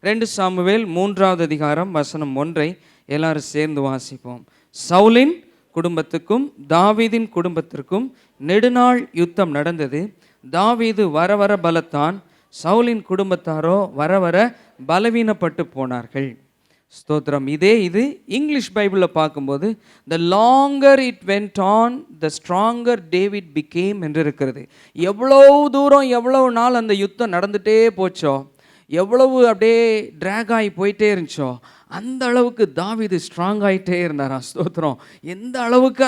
2 Samuel 3வது அதிகாரம் வசனம் 1 எல்லாரும் சேர்ந்து வாசிப்போம். சவுலின் குடும்பத்துக்கும் தாவீதின் குடும்பத்திற்கும் நெடுநாள் யுத்தம் நடந்தது. தாவீது வர வர பலத்தான், சவுலின் குடும்பத்தாரோ வர வர பலவீனப்பட்டு போனார்கள். ஸ்தோத்திரம். இது இங்கிலீஷ் பைபிளில் பார்க்கும்போது த longer it went on the stronger David became என்று இருக்கிறது. எவ்வளோ தூரம் எவ்வளவு நாள் அந்த யுத்தம் நடந்துகிட்டே போச்சோ, எவ்வளவு அப்படியே ட்ராக் ஆகி போயிட்டே இருந்துச்சோ, அந்த அளவுக்கு தாவீது ஸ்ட்ராங் ஆகிட்டே இருந்தாராம். ஸ்தோத்திரம். எந்த அளவுக்கு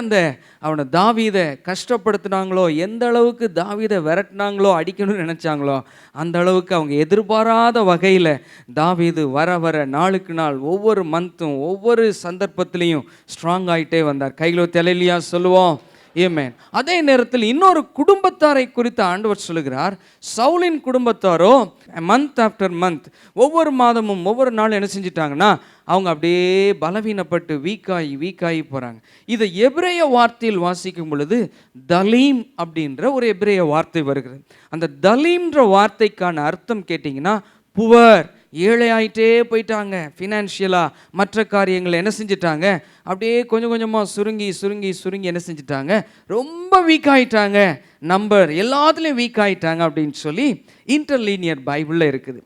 அவனை தாவீதை கஷ்டப்படுத்தினாங்களோ, எந்த அளவுக்கு தாவீதை விரட்டினாங்களோ, அடிக்கணும்னு நினச்சாங்களோ, அந்த அளவுக்கு அவங்க எதிர்பாராத வகையில் தாவீது வர வர நாளுக்கு நாள் ஒவ்வொரு மந்த்தும் ஒவ்வொரு சந்தர்ப்பத்திலையும் ஸ்ட்ராங் ஆகிட்டே வந்தார். கையிலோ தலையிலையா சொல்லுவோம். ஆமென். அதே நேரத்தில் இன்னொரு குடும்பத்தாரை குறித்து ஆண்டவர் சொல்லுகிறார். சவுலின் குடும்பத்தாரோ மந்த் ஆஃப்டர் மந்த், ஒவ்வொரு மாதமும் ஒவ்வொரு நாளும் என்ன செஞ்சிட்டாங்கன்னா அவங்க அப்படியே பலவீனப்பட்டு வீக்காகி போகிறாங்க. இதை எபிரேய வார்த்தையில் வாசிக்கும் பொழுது தலீம் அப்படின்ற ஒரு எபிரேய வார்த்தை வருகிறது. அந்த தலீம்ன்ற வார்த்தைக்கான அர்த்தம் கேட்டிங்கன்னா புவர், ஏழையாயிட்டே போயிட்டாங்க. ஃபினான்ஷியலாக மற்ற காரியங்களை என்ன செஞ்சிட்டாங்க, அப்படியே கொஞ்சம் கொஞ்சமாக சுருங்கி என்ன செஞ்சிட்டாங்க, ரொம்ப வீக் ஆகிட்டாங்க. நம்பர் எல்லாத்துலேயும் வீக் ஆகிட்டாங்க அப்படின்னு சொல்லி இன்டர்லீனியர் பைபிளில் இருக்குது.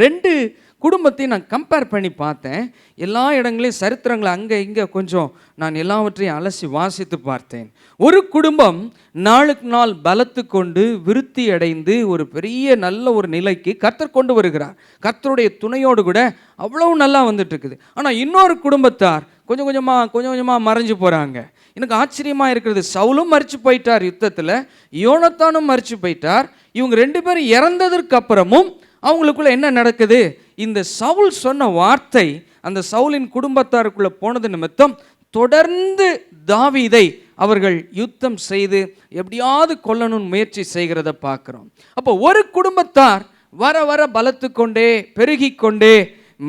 2 குடும்பத்தையும் நான் கம்பேர் பண்ணி பார்த்தேன். எல்லா இடங்களையும் சரித்திரங்களை அங்கே இங்கே கொஞ்சம் நான் எல்லாவற்றையும் அலசி வாசித்து பார்த்தேன். ஒரு குடும்பம் நாளுக்கு நாள் பலத்து கொண்டு விருத்தி அடைந்து ஒரு பெரிய நல்ல ஒரு நிலைக்கு கர்த்தர் கொண்டு வருகிறார். கர்த்தருடைய துணையோடு கூட அவ்வளவு நல்லா வந்துட்டு இருக்குது. ஆனால் இன்னொரு குடும்பத்தார் கொஞ்சம் கொஞ்சமாக மறைஞ்சு போகிறாங்க. எனக்கு ஆச்சரியமாக இருக்கிறது, சவுலும் மறித்து போயிட்டார் யுத்தத்தில், யோனத்தானும் மறித்து போயிட்டார். இவங்க 2 பேரும் இறந்ததற்கு அப்புறமும் அவங்களுக்குள்ள என்ன நடக்குது, இந்த சவுல் சொன்ன வார்த்தை அந்த சவுலின் குடும்பத்தாருக்குள்ள போனது நிமித்தம் தொடர்ந்து தாவீதை அவர்கள் யுத்தம் செய்து எப்படியாவது கொல்லணும்னு முயற்சி செய்கிறத பார்க்குறோம். அப்போ ஒரு குடும்பத்தார் வர வர பலத்து கொண்டே பெருகி கொண்டே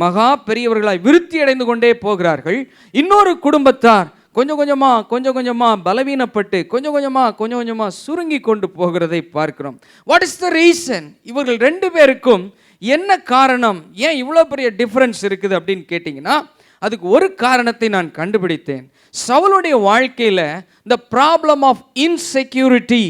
மகா பெரியவர்களாய் விருத்தி அடைந்து கொண்டே போகிறார்கள். இன்னொரு குடும்பத்தார் கொஞ்சம் கொஞ்சமாக பலவீனப்பட்டு கொஞ்சம் கொஞ்சமாக சுருங்கி கொண்டு போகிறதை பார்க்கிறோம். What is the reason? இவர்கள் 2 பேருக்கும் என்ன காரணம், ஏன் இவ்வளோ பெரிய டிஃப்ரென்ஸ் இருக்குது அப்படின்னு கேட்டிங்கன்னா, அதுக்கு ஒரு காரணத்தை நான் கண்டுபிடித்தேன். சவுலுடைய வாழ்க்கையில் த ப்ராப்ளம் ஆஃப் இன்செக்யூரிட்டி,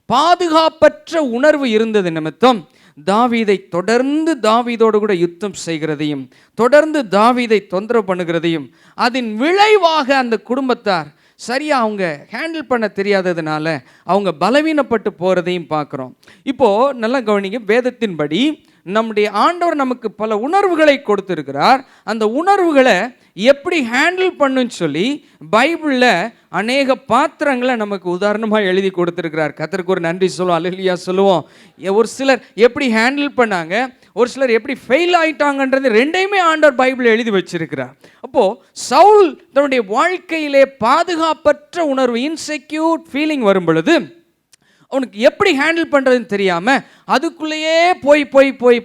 பாதுகாப்பற்ற உணர்வு இருந்தது நிமித்தம் தாவீதை தொடர்ந்து தாவீதோடு கூட யுத்தம் செய்கிறதையும் தொடர்ந்து தாவீதை தொந்தரவு பண்ணுகிறதையும் அதன் விளைவாக அந்த குடும்பத்தார் சரியாக அவங்க ஹேண்டில் பண்ண தெரியாததுனால அவங்க பலவீனப்பட்டு போகிறதையும் பார்க்குறோம். இப்போது நல்லா கவனிங்க, வேதத்தின்படி நம்முடைய ஆண்டவர் நமக்கு பல உணர்வுகளை கொடுத்திருக்கிறார். அந்த உணர்வுகளை எப்படி ஹேண்டில் பண்ணுன்னு சொல்லி பைபிளில் அநேக பாத்திரங்களை நமக்கு உதாரணமாக எழுதி கொடுத்துருக்கிறார். கர்த்தருக்கு ஒரு நன்றி சொல்லுவோம், அல்லேலூயா சொல்லுவோம். ஒரு சிலர் எப்படி ஹேண்டில் பண்ணாங்க, ஒரு சிலர் எப்படி ஃபெயில் ஆகிட்டாங்கன்றது 2யுமே ஆண்டவர் பைபிள் எழுதி வச்சிருக்கிறார். அப்போது சவுல் தன்னுடைய வாழ்க்கையிலே பாதுகாப்பற்ற உணர்வு, இன்செக்யூர் ஃபீலிங் வரும் பொழுது அவனுக்கு எப்படி ஹேண்டில் பண்ணுறதுன்னு தெரியாமல் அதுக்குள்ளேயே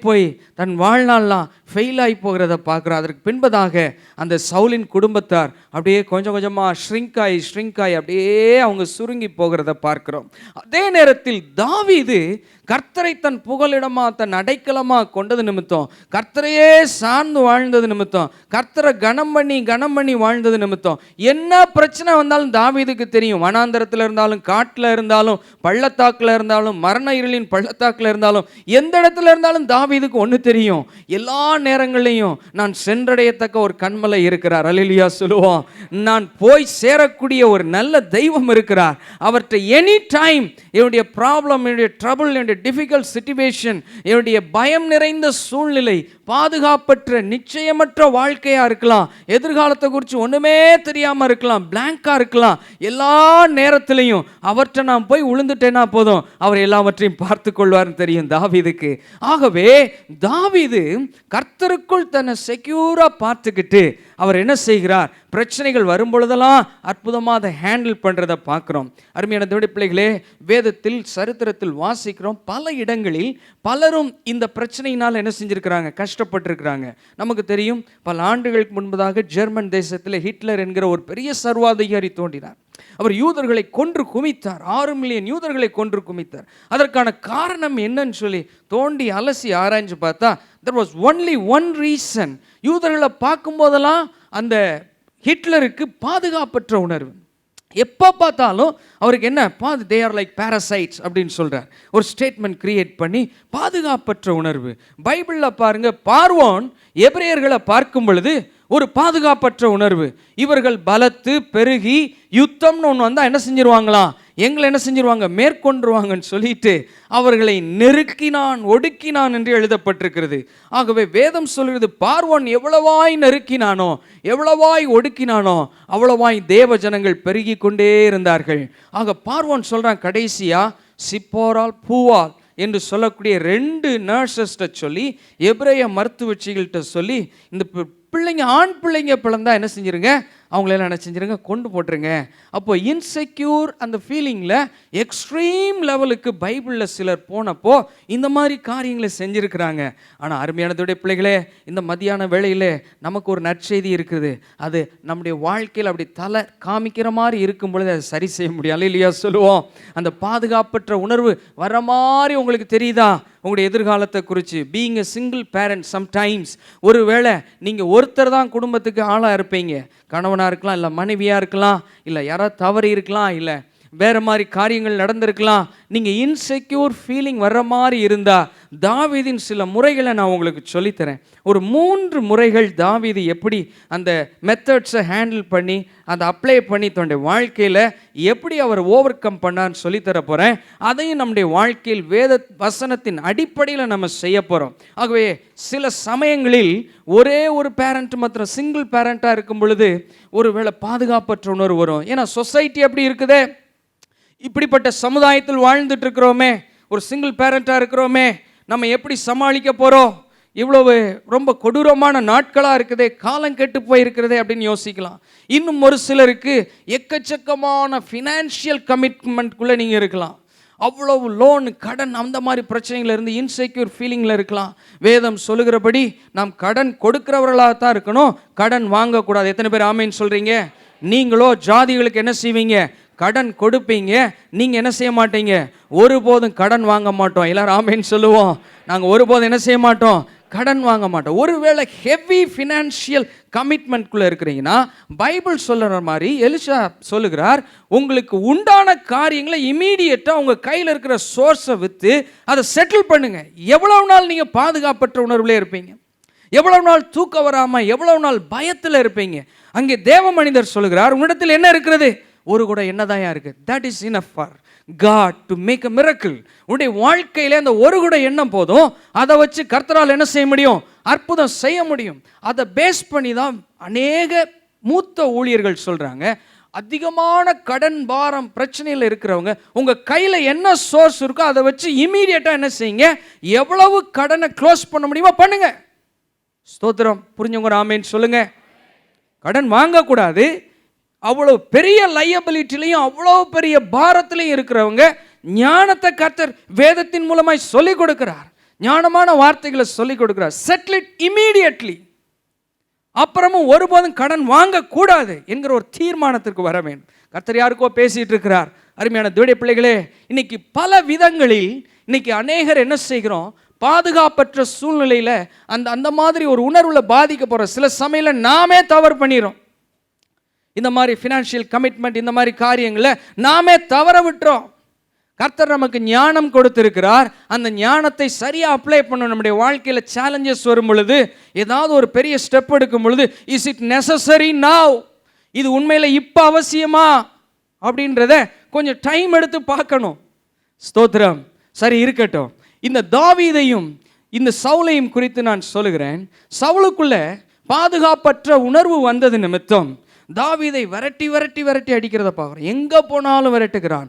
போய் தன் வாழ்நாள்லாம் ஃபெயில் ஆகி போகிறத பார்க்குறோம். அதற்கு பின்பதாக அந்த சவுலின் குடும்பத்தார் அப்படியே கொஞ்சம் கொஞ்சமாக ஷ்ரிங்க் ஆகி அப்படியே அவங்க சுருங்கி போகிறத பார்க்குறோம். அதே நேரத்தில் தாவீது கர்த்தரை தன் புகலிடமாக தன் அடைக்கலமாக கொண்டது நிமித்தம், கர்த்தரையே சார்ந்து வாழ்ந்தது நிமித்தம், கர்த்தரை கனம் பண்ணி வாழ்ந்தது நிமித்தம் என்ன பிரச்சனை வந்தாலும் தாவீதுக்கு தெரியும். வனாந்தரத்தில் இருந்தாலும், காட்டில் இருந்தாலும், பள்ளத்தாக்கில் இருந்தாலும், மரண இருளின் பள்ளத்தாக்கில் இருந்தாலும், எந்த இடத்துல இருந்தாலும் தாவீதுக்கு ஒன்று தெரியும், எல்லா நேரங்களையும் நான் சென்றடையத்தக்க ஒரு கன்மலை இருக்கிறார். அல்லேலூயா சொல்லுவோம். நான் போய் சேரக்கூடிய ஒரு நல்ல தெய்வம் இருக்கிறார். அவர்கிட்ட எனி டைம் என்னுடைய ப்ராப்ளம், என்னுடைய ட்ரபிள், என்னுடைய டிஃபிகல்ட் சிச்சுவேஷன், என்னுடைய பயம் நிறைந்த சூழ்நிலை, பாதுகாப்பற்ற நிச்சயமற்ற வாழ்க்கையாக இருக்கலாம், எதிர்காலத்தை குறித்து ஒன்றுமே தெரியாமல் இருக்கலாம், பிளாங்காக இருக்கலாம், எல்லா நேரத்திலையும் அவர்கிட்ட நான் போய் விழுந்துட்டேன்னா போதும், அவர் எல்லாவற்றையும் பார்த்து கொள்வார்னு தெரியும் தாவீதுக்கு. ஆகவே தாவீது கர்த்தருக்குள் தன்னை செக்யூராக பார்த்துக்கிட்டு அவர் என்ன செய்கிறார், பிரச்சனைகள் வரும் பொழுதெல்லாம் அற்புதமாக அதை ஹேண்டில் பண்ணுறதை பார்க்குறோம். அருமையான தேவனுடைய பிள்ளைகளே, வேதத்தில் சரித்திரத்தில் வாசிக்கிறோம், பல இடங்களில் பலரும் இந்த பிரச்சனையினால் என்ன செஞ்சுருக்கிறாங்க, கஷ்டப்பட்டிருக்கிறாங்க. நமக்கு தெரியும், பல ஆண்டுகளுக்கு முன்பதாக ஜெர்மன் தேசத்தில் ஹிட்லர் என்கிற ஒரு பெரிய சர்வாதிகாரி தோன்றினார். அவர் யூதர்களை கொன்று குமித்தார். 6 மில்லியன் யூதர்களை கொன்று குமித்தார். அதற்கான காரணம் என்னன்னு சொல்லி தோண்டி அலசி ஆராய்ஞ்சு பார்த்தா there was only one reason. யூதர்களை பார்க்கும்போதெல்லாம் அந்த ஹிட்லருக்கு பாதுகாப்பற்ற உணர்வு. எப்போ பார்த்தாலும் அவருக்கு என்ன, தே ஆர் லைக் பேரசைட்ஸ் அப்படின்னு சொல்கிறார். ஒரு ஸ்டேட்மெண்ட் கிரியேட் பண்ணி பாதுகாப்பற்ற உணர்வு. பைபிளில் பாருங்க, பார்வோன் எபிரேயர்களை பார்க்கும் பொழுது ஒரு பாதுகாப்பற்ற உணர்வு. இவர்கள் பலத்து பெருகி யுத்தம்னு ஒன்று வந்தால் என்ன செஞ்சிருவாங்களாம், எங்களை என்ன செஞ்சிருவாங்க, மேற்கொண்டுருவாங்கன்னு சொல்லிட்டு அவர்களை நெருக்கினான் ஒடுக்கினான் என்று எழுதப்பட்டிருக்கிறது. ஆகவே வேதம் சொல்கிறது, பார்வோன் எவ்வளவாய் நெருக்கினானோ எவ்வளவாய் ஒடுக்கினானோ அவ்வளவாய் தேவ ஜனங்கள் பெருகி கொண்டே இருந்தார்கள். ஆக பார்வோன் சொல்றான், கடைசியா சிப்போரால் பூவால் என்று சொல்லக்கூடிய 2 நர்சஸ்ட்ட சொல்லி, எபிரேய மருத்துவச்சிகள்கிட்ட சொல்லி, இந்த பிள்ளைங்க ஆண் பிள்ளைங்க பிறந்தா என்ன செஞ்சிருங்க, அவங்களெல்லாம் என்ன செஞ்சிருங்க, கொண்டு போட்டுருங்க. அப்போ இன்செக்யூர் அந்த ஃபீலிங்கில் எக்ஸ்ட்ரீம் லெவலுக்கு பைபிளில் சிலர் போனப்போ இந்த மாதிரி காரியங்களை செஞ்சுருக்கிறாங்க. ஆனால் அருமையானதுடைய பிள்ளைகளே, இந்த மதியான வேளையில் நமக்கு ஒரு நற்செய்தி இருக்குது. அது நம்முடைய வாழ்க்கையில் அப்படி தலை காமிக்கிற மாதிரி இருக்கும் பொழுது அதை சரி செய்ய முடியாது இல்லையா சொல்லுவோம். அந்த பாதுகாப்பற்ற உணர்வு வர மாதிரி உங்களுக்கு தெரியுதா உங்களுடைய எதிர்காலத்தை குறித்து? Being a single parent, sometimes ஒருவேளை நீங்கள் ஒருத்தர் தான் குடும்பத்துக்கு ஆளாக இருப்பீங்க. கணவனாக இருக்கலாம், இல்லை மனைவியாக இருக்கலாம், இல்லை யாராவது தவறி இருக்கலாம், இல்லை வேறு மாதிரி காரியங்கள் நடந்திருக்கலாம். நீங்கள் இன்செக்யூர் ஃபீலிங் வர்ற மாதிரி இருந்தால் தாவீதின் சில முறைகளை நான் உங்களுக்கு சொல்லித்தரேன். ஒரு 3 முறைகள் தாவீது எப்படி அந்த மெத்தட்ஸை ஹேண்டில் பண்ணி அதை அப்ளை பண்ணி தன்னுடைய வாழ்க்கையில் எப்படி அவர் ஓவர் கம் பண்ணார்னு சொல்லித்தர போகிறேன். அதையும் நம்முடைய வாழ்க்கையில் வேத வசனத்தின் அடிப்படையில் நம்ம செய்ய போகிறோம். ஆகவே சில சமயங்களில் ஒரே ஒரு பேரண்ட் மாத்திரம் சிங்கிள் பேரண்ட்டாக இருக்கும் பொழுது ஒருவேளை பாதுகாப்பற்ற உணர்வு வரும். ஏன்னா சொசைட்டி எப்படி இருக்குதே, இப்படிப்பட்ட சமுதாயத்தில் வாழ்ந்துட்டு இருக்கிறோமே, ஒரு சிங்கிள் பேரண்ட்டாக இருக்கிறோமே, நம்ம எப்படி சமாளிக்க போகிறோம், இவ்வளவு ரொம்ப கொடூரமான நாட்களாக இருக்குதே, காலம் கெட்டு போயிருக்கிறதே அப்படின்னு யோசிக்கலாம். இன்னும் ஒரு சிலருக்கு எக்கச்சக்கமான ஃபினான்ஷியல் கமிட்மெண்ட்குள்ளே நீங்கள் இருக்கலாம். அவ்வளவு லோன் கடன் அந்த மாதிரி பிரச்சனைகள் இருந்து இன்செக்யூர் ஃபீலிங்கில் இருக்கலாம். வேதம் சொல்லுகிறபடி நாம் கடன் கொடுக்கிறவர்களாக தான் இருக்கணும், கடன் வாங்கக்கூடாது. எத்தனை பேர் ஆமேன்னு சொல்கிறீங்க? நீங்களோ ஜாதிகளுக்கு என்ன செய்வீங்க, கடன் கொடுப்பீங்க. நீங்கள் என்ன செய்ய மாட்டீங்க, ஒருபோதும் கடன் வாங்க மாட்டோம். எல்லாரும் ஆமேன்னு சொல்லுவோம். நாங்கள் ஒருபோதும் என்ன செய்ய மாட்டோம், கடன் வாங்க மாட்டோம். ஒருவேளை ஹெவி ஃபினான்ஷியல் கமிட்மெண்ட்குள்ளே இருக்கிறீங்கன்னா பைபிள் சொல்லுற மாதிரி எலிசா சொல்லுகிறார், உங்களுக்கு உண்டான காரியங்களை இமீடியட்டாக உங்கள் கையில் இருக்கிற சோர்ஸை விற்று அதை செட்டில் பண்ணுங்க. எவ்வளவு நாள் நீங்கள் பாதுகாப்பற்ற உணர்வுலே இருப்பீங்க, எவ்வளவு நாள் தூக்கம் வராமல், எவ்வளவு நாள் பயத்தில் இருப்பீங்க? அங்கே தேவ மனிதர் சொல்லுகிறார், உன்னிடத்தில் என்ன இருக்கிறது, ஒரு கூட என்னதான் இருக்கு, that is enough for God to make a miracle. உன்னுடைய வாழ்க்கையில அந்த ஒரு கூட எண்ணம் போதும், அதை வச்சு கர்த்தரால் என்ன செய்ய முடியும், அற்புதம் செய்ய முடியும். அதை பேஸ் பண்ணி தான் அநேக மூத்த ஊழியர்கள் சொல்றாங்க, அதிகமான கடன் பாரம் பிரச்சனையில் இருக்கிறவங்க உங்க கையில என்ன சோர்ஸ் இருக்கோ அதை வச்சு இமீடியட்டா என்ன செய்யுங்க, எவ்வளவு கடனை க்ளோஸ் பண்ண முடியுமோ பண்ணுங்க. ஸ்தோத்திரம். புரிஞ்சவங்க ஆமேன்னு சொல்லுங்க. கடன் வாங்கக்கூடாது. அவ்வளோ பெரிய லையபிலிட்டிலையும் அவ்வளோ பெரிய பாரத்திலையும் இருக்கிறவங்க ஞானத்தை கர்த்தர் வேதத்தின் மூலமாய் சொல்லிக் கொடுக்கிறார், ஞானமான வார்த்தைகளை சொல்லிக் கொடுக்கிறார். Settle it immediately. அப்புறமும் ஒருபோதும் கடன் வாங்கக்கூடாது என்கிற ஒரு தீர்மானத்திற்கு வர வேண்டும். கர்த்தர் யாருக்கோ பேசிட்டு இருக்கிறார். அருமையான தேவனுடைய பிள்ளைகளே, இன்னைக்கு பல விதங்களில் இன்னைக்கு அநேகர் என்ன செய்கிறோம், பாதுகாப்பற்ற சூழ்நிலையில் அந்த மாதிரி ஒரு உணர்வுல பாதிக்க போகிற சில சமயம் நாமே தவறு பண்ணிடுறோம். இந்த மாதிரி ஃபினான்ஷியல் கமிட்மெண்ட் இந்த மாதிரி காரியங்களை நாமே தவற விட்டுறோம். கர்த்தர் நமக்கு ஞானம் கொடுத்திருக்கிறார். அந்த ஞானத்தை சரியாக அப்ளை பண்ணணும். நம்முடைய வாழ்க்கையில் சேலஞ்சஸ் வரும் பொழுது, ஏதாவது ஒரு பெரிய ஸ்டெப் எடுக்கும் பொழுது, இஸ் இட் நெசசரி நவ், இது உண்மையில் இப்போ அவசியமா அப்படின்றத கொஞ்சம் டைம் எடுத்து பார்க்கணும். ஸ்தோத்திரம். சரி இருக்கட்டும். இந்த தாவீதையும் இந்த சவுலையும் குறித்து நான் சொல்லுகிறேன். சவுலுக்குள்ள பாதுகாப்பற்ற உணர்வு வந்தது நிமித்தம் தாவீதை விரட்டி விரட்டி விரட்டி அடிக்கிறத பார்க்குறோம். எங்கே போனாலும் விரட்டுகிறான்.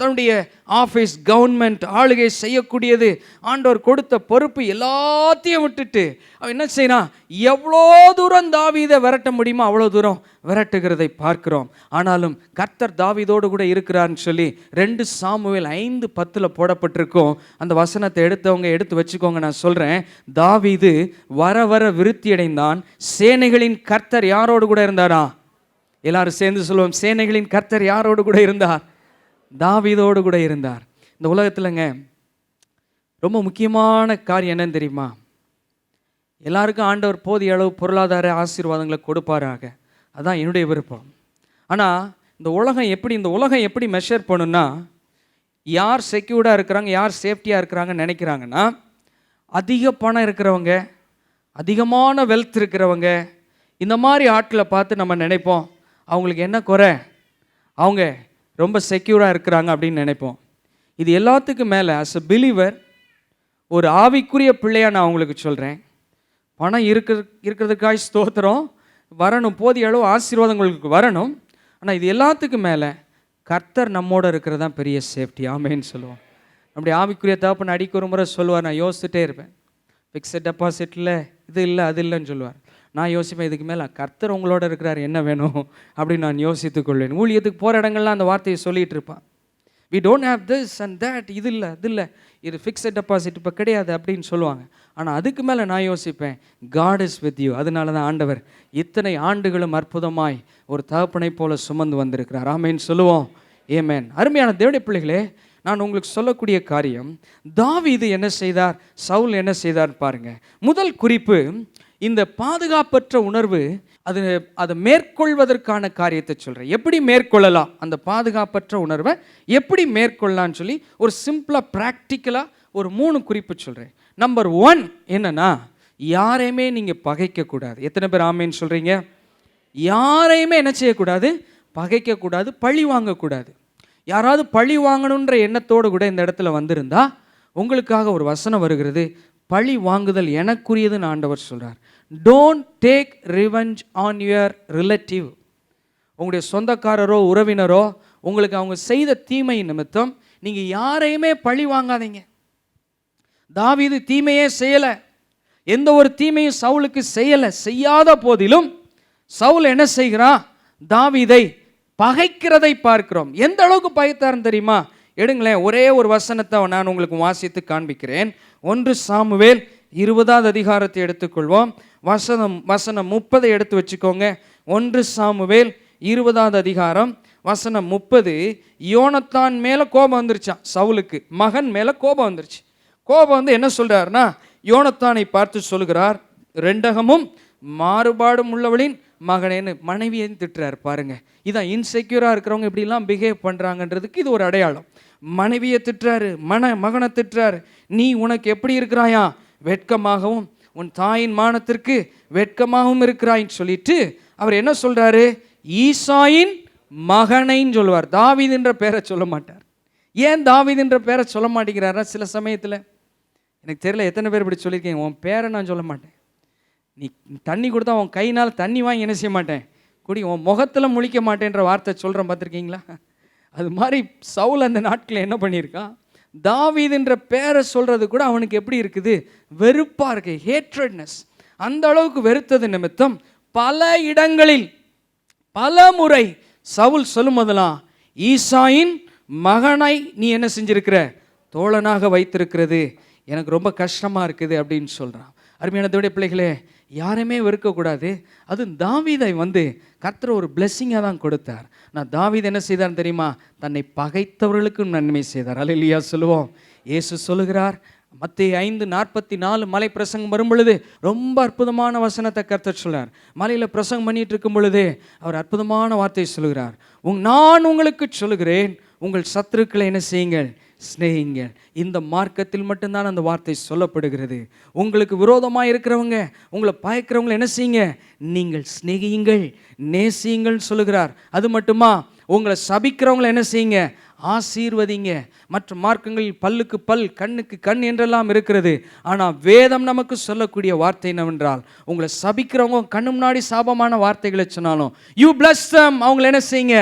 தன்னுடைய ஆஃபீஸ், கவர்மெண்ட், ஆளுகை செய்யக்கூடியது, ஆண்டவர் கொடுத்த பொறுப்பு எல்லாத்தையும் விட்டுட்டு அவன் என்ன செய்யறான், எவ்வளோ தூரம் தாவீதை விரட்ட முடியுமோ அவ்வளோ தூரம் விரட்டுகிறதை பார்க்கிறோம். ஆனாலும் கர்த்தர் தாவீதோடு கூட இருக்கிறார்னு சொல்லி 2 சாமுவேல் 5:10 போடப்பட்டிருக்கும். அந்த வசனத்தை எடுத்தவங்க எடுத்து வச்சுக்கோங்க. நான் சொல்கிறேன், தாவீது வர வர விருத்தி அடைந்தான். சேனைகளின் கர்த்தர் யாரோடு கூட இருந்தாரா? எல்லாரும் சேர்ந்து சொல்லுவோம், சேனைகளின் கர்த்தர் யாரோடு கூட இருந்தார்? தாவீதோடு கூட இருந்தார். இந்த உலகத்திலங்க ரொம்ப முக்கியமான காரியம் என்னன்னு தெரியுமா? எல்லாருக்கும் ஆண்டவர் போதிய அளவு பொருளாதார ஆசீர்வாதங்களை கொடுப்பாராக. அதான் என்னுடைய விருப்பம். ஆனால் இந்த உலகம் எப்படி மெஷர் பண்ணுன்னா, யார் செக்யூர்டாக இருக்கிறாங்க, யார் சேஃப்டியாக இருக்கிறாங்கன்னு நினைக்கிறாங்கன்னா, அதிக பணம் இருக்கிறவங்க, அதிகமான வெல்த் இருக்கிறவங்க, இந்த மாதிரி ஆட்களை பார்த்து நம்ம நினைப்போம் அவங்களுக்கு என்ன குறை, அவங்க ரொம்ப செக்யூராக இருக்கிறாங்க அப்படின்னு நினைப்போம். இது எல்லாத்துக்கும் மேலே அஸ் அ பிலீவர், ஒரு ஆவிக்குரிய பிள்ளையாக நான் அவங்களுக்கு சொல்கிறேன், பணம் இருக்கிறதுக்காக ஸ்தோத்திரம் வரணும், போதிய அளவு ஆசீர்வாதங்களுக்கு வரணும். ஆனால் இது எல்லாத்துக்கும் மேலே கர்த்தர் நம்மோட இருக்கிறது தான் பெரிய சேஃப்டி. ஆமேன்னு சொல்லுவோம். நம்முடைய ஆவிக்குரிய தகப்பன் அடிக்க ஒரு முறை சொல்லுவார், நான் யோசிச்சுட்டே இருப்பேன், ஃபிக்ஸட் டெபாசிட்டில் இது இல்லை அது இல்லைன்னு சொல்லுவார். நான் யோசிப்பேன், இதுக்கு மேலே கர்த்தர் உங்களோட இருக்கிறார், என்ன வேணும் அப்படின்னு நான் யோசித்து கொள்வேன். ஊழியத்துக்கு போகிற இடங்கள்லாம் அந்த வார்த்தையை சொல்லிகிட்டு இருப்பான், we don't have this and that, இது இல்லை அது இல்லை, இது ஃபிக்ஸட் டெபாசிட் இப்போ கிடையாது அப்படின்னு சொல்லுவாங்க. ஆனால் அதுக்கு மேலே நான் யோசிப்பேன், காட் இஸ் வித் யூ. அதனால தான் ஆண்டவர் இத்தனை ஆண்டுகளும் அற்புதமாய் ஒரு தகப்பனை போல சுமந்து வந்திருக்கிறார். ஆமேன்னு சொல்லுவோம். ஏமேன். அருமையான தேவனுடைய பிள்ளைகளே, நான் உங்களுக்கு சொல்லக்கூடிய காரியம், தாவீது என்ன செய்தார், சவுல் என்ன செய்தார் பாருங்க. முதல் குறிப்பு, இந்த பாதுகாப்பற்ற உணர்வு, அதை மேற்கொள்வதற்கான காரியத்தை சொல்கிறேன். எப்படி மேற்கொள்ளலாம், அந்த பாதுகாப்பற்ற உணர்வை எப்படி மேற்கொள்ளலான்னு சொல்லி ஒரு சிம்பிளாக ப்ராக்டிக்கலாக ஒரு 3 குறிப்பு சொல்கிறேன். நம்பர் 1 என்னன்னா, யாரையுமே நீங்கள் பகைக்கக்கூடாது. எத்தனை பேர் ஆமேன்னு சொல்கிறீங்க? யாரையுமே என்ன செய்யக்கூடாது, பகைக்கக்கூடாது, பழி வாங்கக்கூடாது. யாராவது பழி வாங்கணுன்ற எண்ணத்தோடு கூட இந்த இடத்துல வந்திருந்தா உங்களுக்காக ஒரு வசனம் வருகிறது, பழி வாங்குதல் எனக்குரியதுன்னு ஆண்டவர் சொல்கிறார். Don't take revenge on your relative. உங்களுடைய சொந்தக்காரரோ உறவினரோ உங்களுக்கு அவங்க செய்த தீமை நிமித்தம் நீங்கள் யாரையுமே பழி வாங்காதீங்க. தாவீது தீமையே செய்யலை, எந்த ஒரு தீமையும் சவுலுக்கு செய்யலை. செய்யாத போதிலும் சவுல் என்ன செய்கிறான், தாவீதை பகைக்கிறதை பார்க்கிறோம். எந்த அளவுக்கு பகைத்தார்னு தெரியுமா? எடுங்களேன், ஒரே ஒரு வசனத்தை நான் உங்களுக்கு வாசித்து காண்பிக்கிறேன். 1 சாமுவேல் 20ஆம் அதிகாரத்தை எடுத்துக்கொள்வோம். வசனம் 30 எடுத்து வச்சுக்கோங்க. 1 சாமுவேல் 20ஆம் அதிகாரம் வசனம் 30. யோனத்தான் மேலே கோபம் வந்துருச்சான், சவுலுக்கு மகன் மேலே கோபம் வந்துருச்சு. கோபம் வந்து என்ன சொல்கிறாருன்னா, யோனத்தானை பார்த்து சொல்கிறார், 2 மாறுபாடும் உள்ளவளின் மகனேன்னு மனைவியை திட்டுறாரு. பாருங்க, இதான் இன்செக்யூராக இருக்கிறவங்க இப்படிலாம் பிஹேவ் பண்ணுறாங்கன்றதுக்கு இது ஒரு அடையாளம். மனைவியை திட்டுறாரு, மகனை திட்டுறாரு. நீ உனக்கு எப்படி இருக்கிறாயா, வெட்கமாகவும் உன் தாயின் மானத்திற்கு வெட்கமாகவும் இருக்கிறாயின்னு சொல்லிட்டு அவர் என்ன சொல்றாரு, ஈசாயின் மகனைன்னு சொல்லுவார். தாவீதுன்ற பேரை சொல்ல மாட்டார். ஏன் தாவீதுன்ற பேரை சொல்ல மாட்டேங்கிறாரா? சில சமயத்தில் எனக்கு தெரியல எத்தனை பேர் இப்படி சொல்லியிருக்கீங்க, உன் பேரை நான் சொல்ல மாட்டேன், நீ தண்ணி கொடுத்தா உன் கையினால் தண்ணி வாங்கி என்ன செய்ய மாட்டேன், குடி, உன் முகத்தில் முழிக்க மாட்டேன்ற வார்த்தை சொல்கிறேன், பார்த்துருக்கீங்களா? அது மாதிரி சவுல் அந்த நாட்களில் என்ன பண்ணியிருக்கான், தாவீதுன்ற பேரை சொல்கிறது கூட அவனுக்கு எப்படி இருக்குது, வெறுப்பாக இருக்கு, ஹேட்ரட்னஸ். அந்த அளவுக்கு வெறுத்தது நிமித்தம் பல இடங்களில் பல முறை சவுல் சொல்லும் போதெல்லாம், ஈசாயின் மகனை நீ என்ன செஞ்சிருக்கிற, தோழனாக வைத்திருக்கிறது எனக்கு ரொம்ப கஷ்டமாக இருக்குது அப்படின்னு சொல்கிறான். அருமையான தேவனுடைய பிள்ளைகளே, யாரையுமே வெறுக்கக்கூடாது. அது தாவீதை வந்து கர்த்தர் ஒரு பிளெஸ்ஸிங்காக தான் கொடுத்தார். நான் தாவீது என்ன செய்தார் தெரியுமா, தன்னை பகைத்தவர்களுக்கும் நன்மை செய்தார். அல்லேலூயா சொல்லுவோம். இயேசு சொல்லுகிறார், மத்தேயு 5:44 மலை பிரசங்கம் வரும் பொழுது ரொம்ப அற்புதமான வசனத்தை கர்த்தர் சொல்கிறார். மலையில் பிரசங்கம் பண்ணிட்டு இருக்கும் பொழுது அவர் அற்புதமான வார்த்தை சொல்லுகிறார், நான் உங்களுக்கு சொல்லுகிறேன், உங்கள் சத்துருக்களை என்ன செய்யுங்கள், ஸ்நேகிங்கள். இந்த மார்க்கத்தில் மட்டும்தான் அந்த வார்த்தை சொல்லப்படுகிறது. உங்களுக்கு விரோதமாக இருக்கிறவங்க, உங்களை பயக்கிறவங்களை என்ன செய்யுங்க, நீங்கள் ஸ்நேகியுங்கள், நேசியுங்கள் சொல்லுகிறார். அது மட்டுமா, உங்களை சபிக்கிறவங்களை என்ன செய்யுங்க, ஆசீர்வதிங்க. மற்ற மார்க்கங்களில் பல்லுக்கு பல், கண்ணுக்கு கண் என்றெல்லாம் இருக்கிறது. ஆனால் வேதம் நமக்கு சொல்லக்கூடிய வார்த்தை என்னவென்றால், உங்களை சபிக்கிறவங்க கண்ணு முன்னாடி சாபமான வார்த்தைகளை சொன்னாலும் யூ பிளஸ் them, அவங்களை என்ன செய்யுங்க,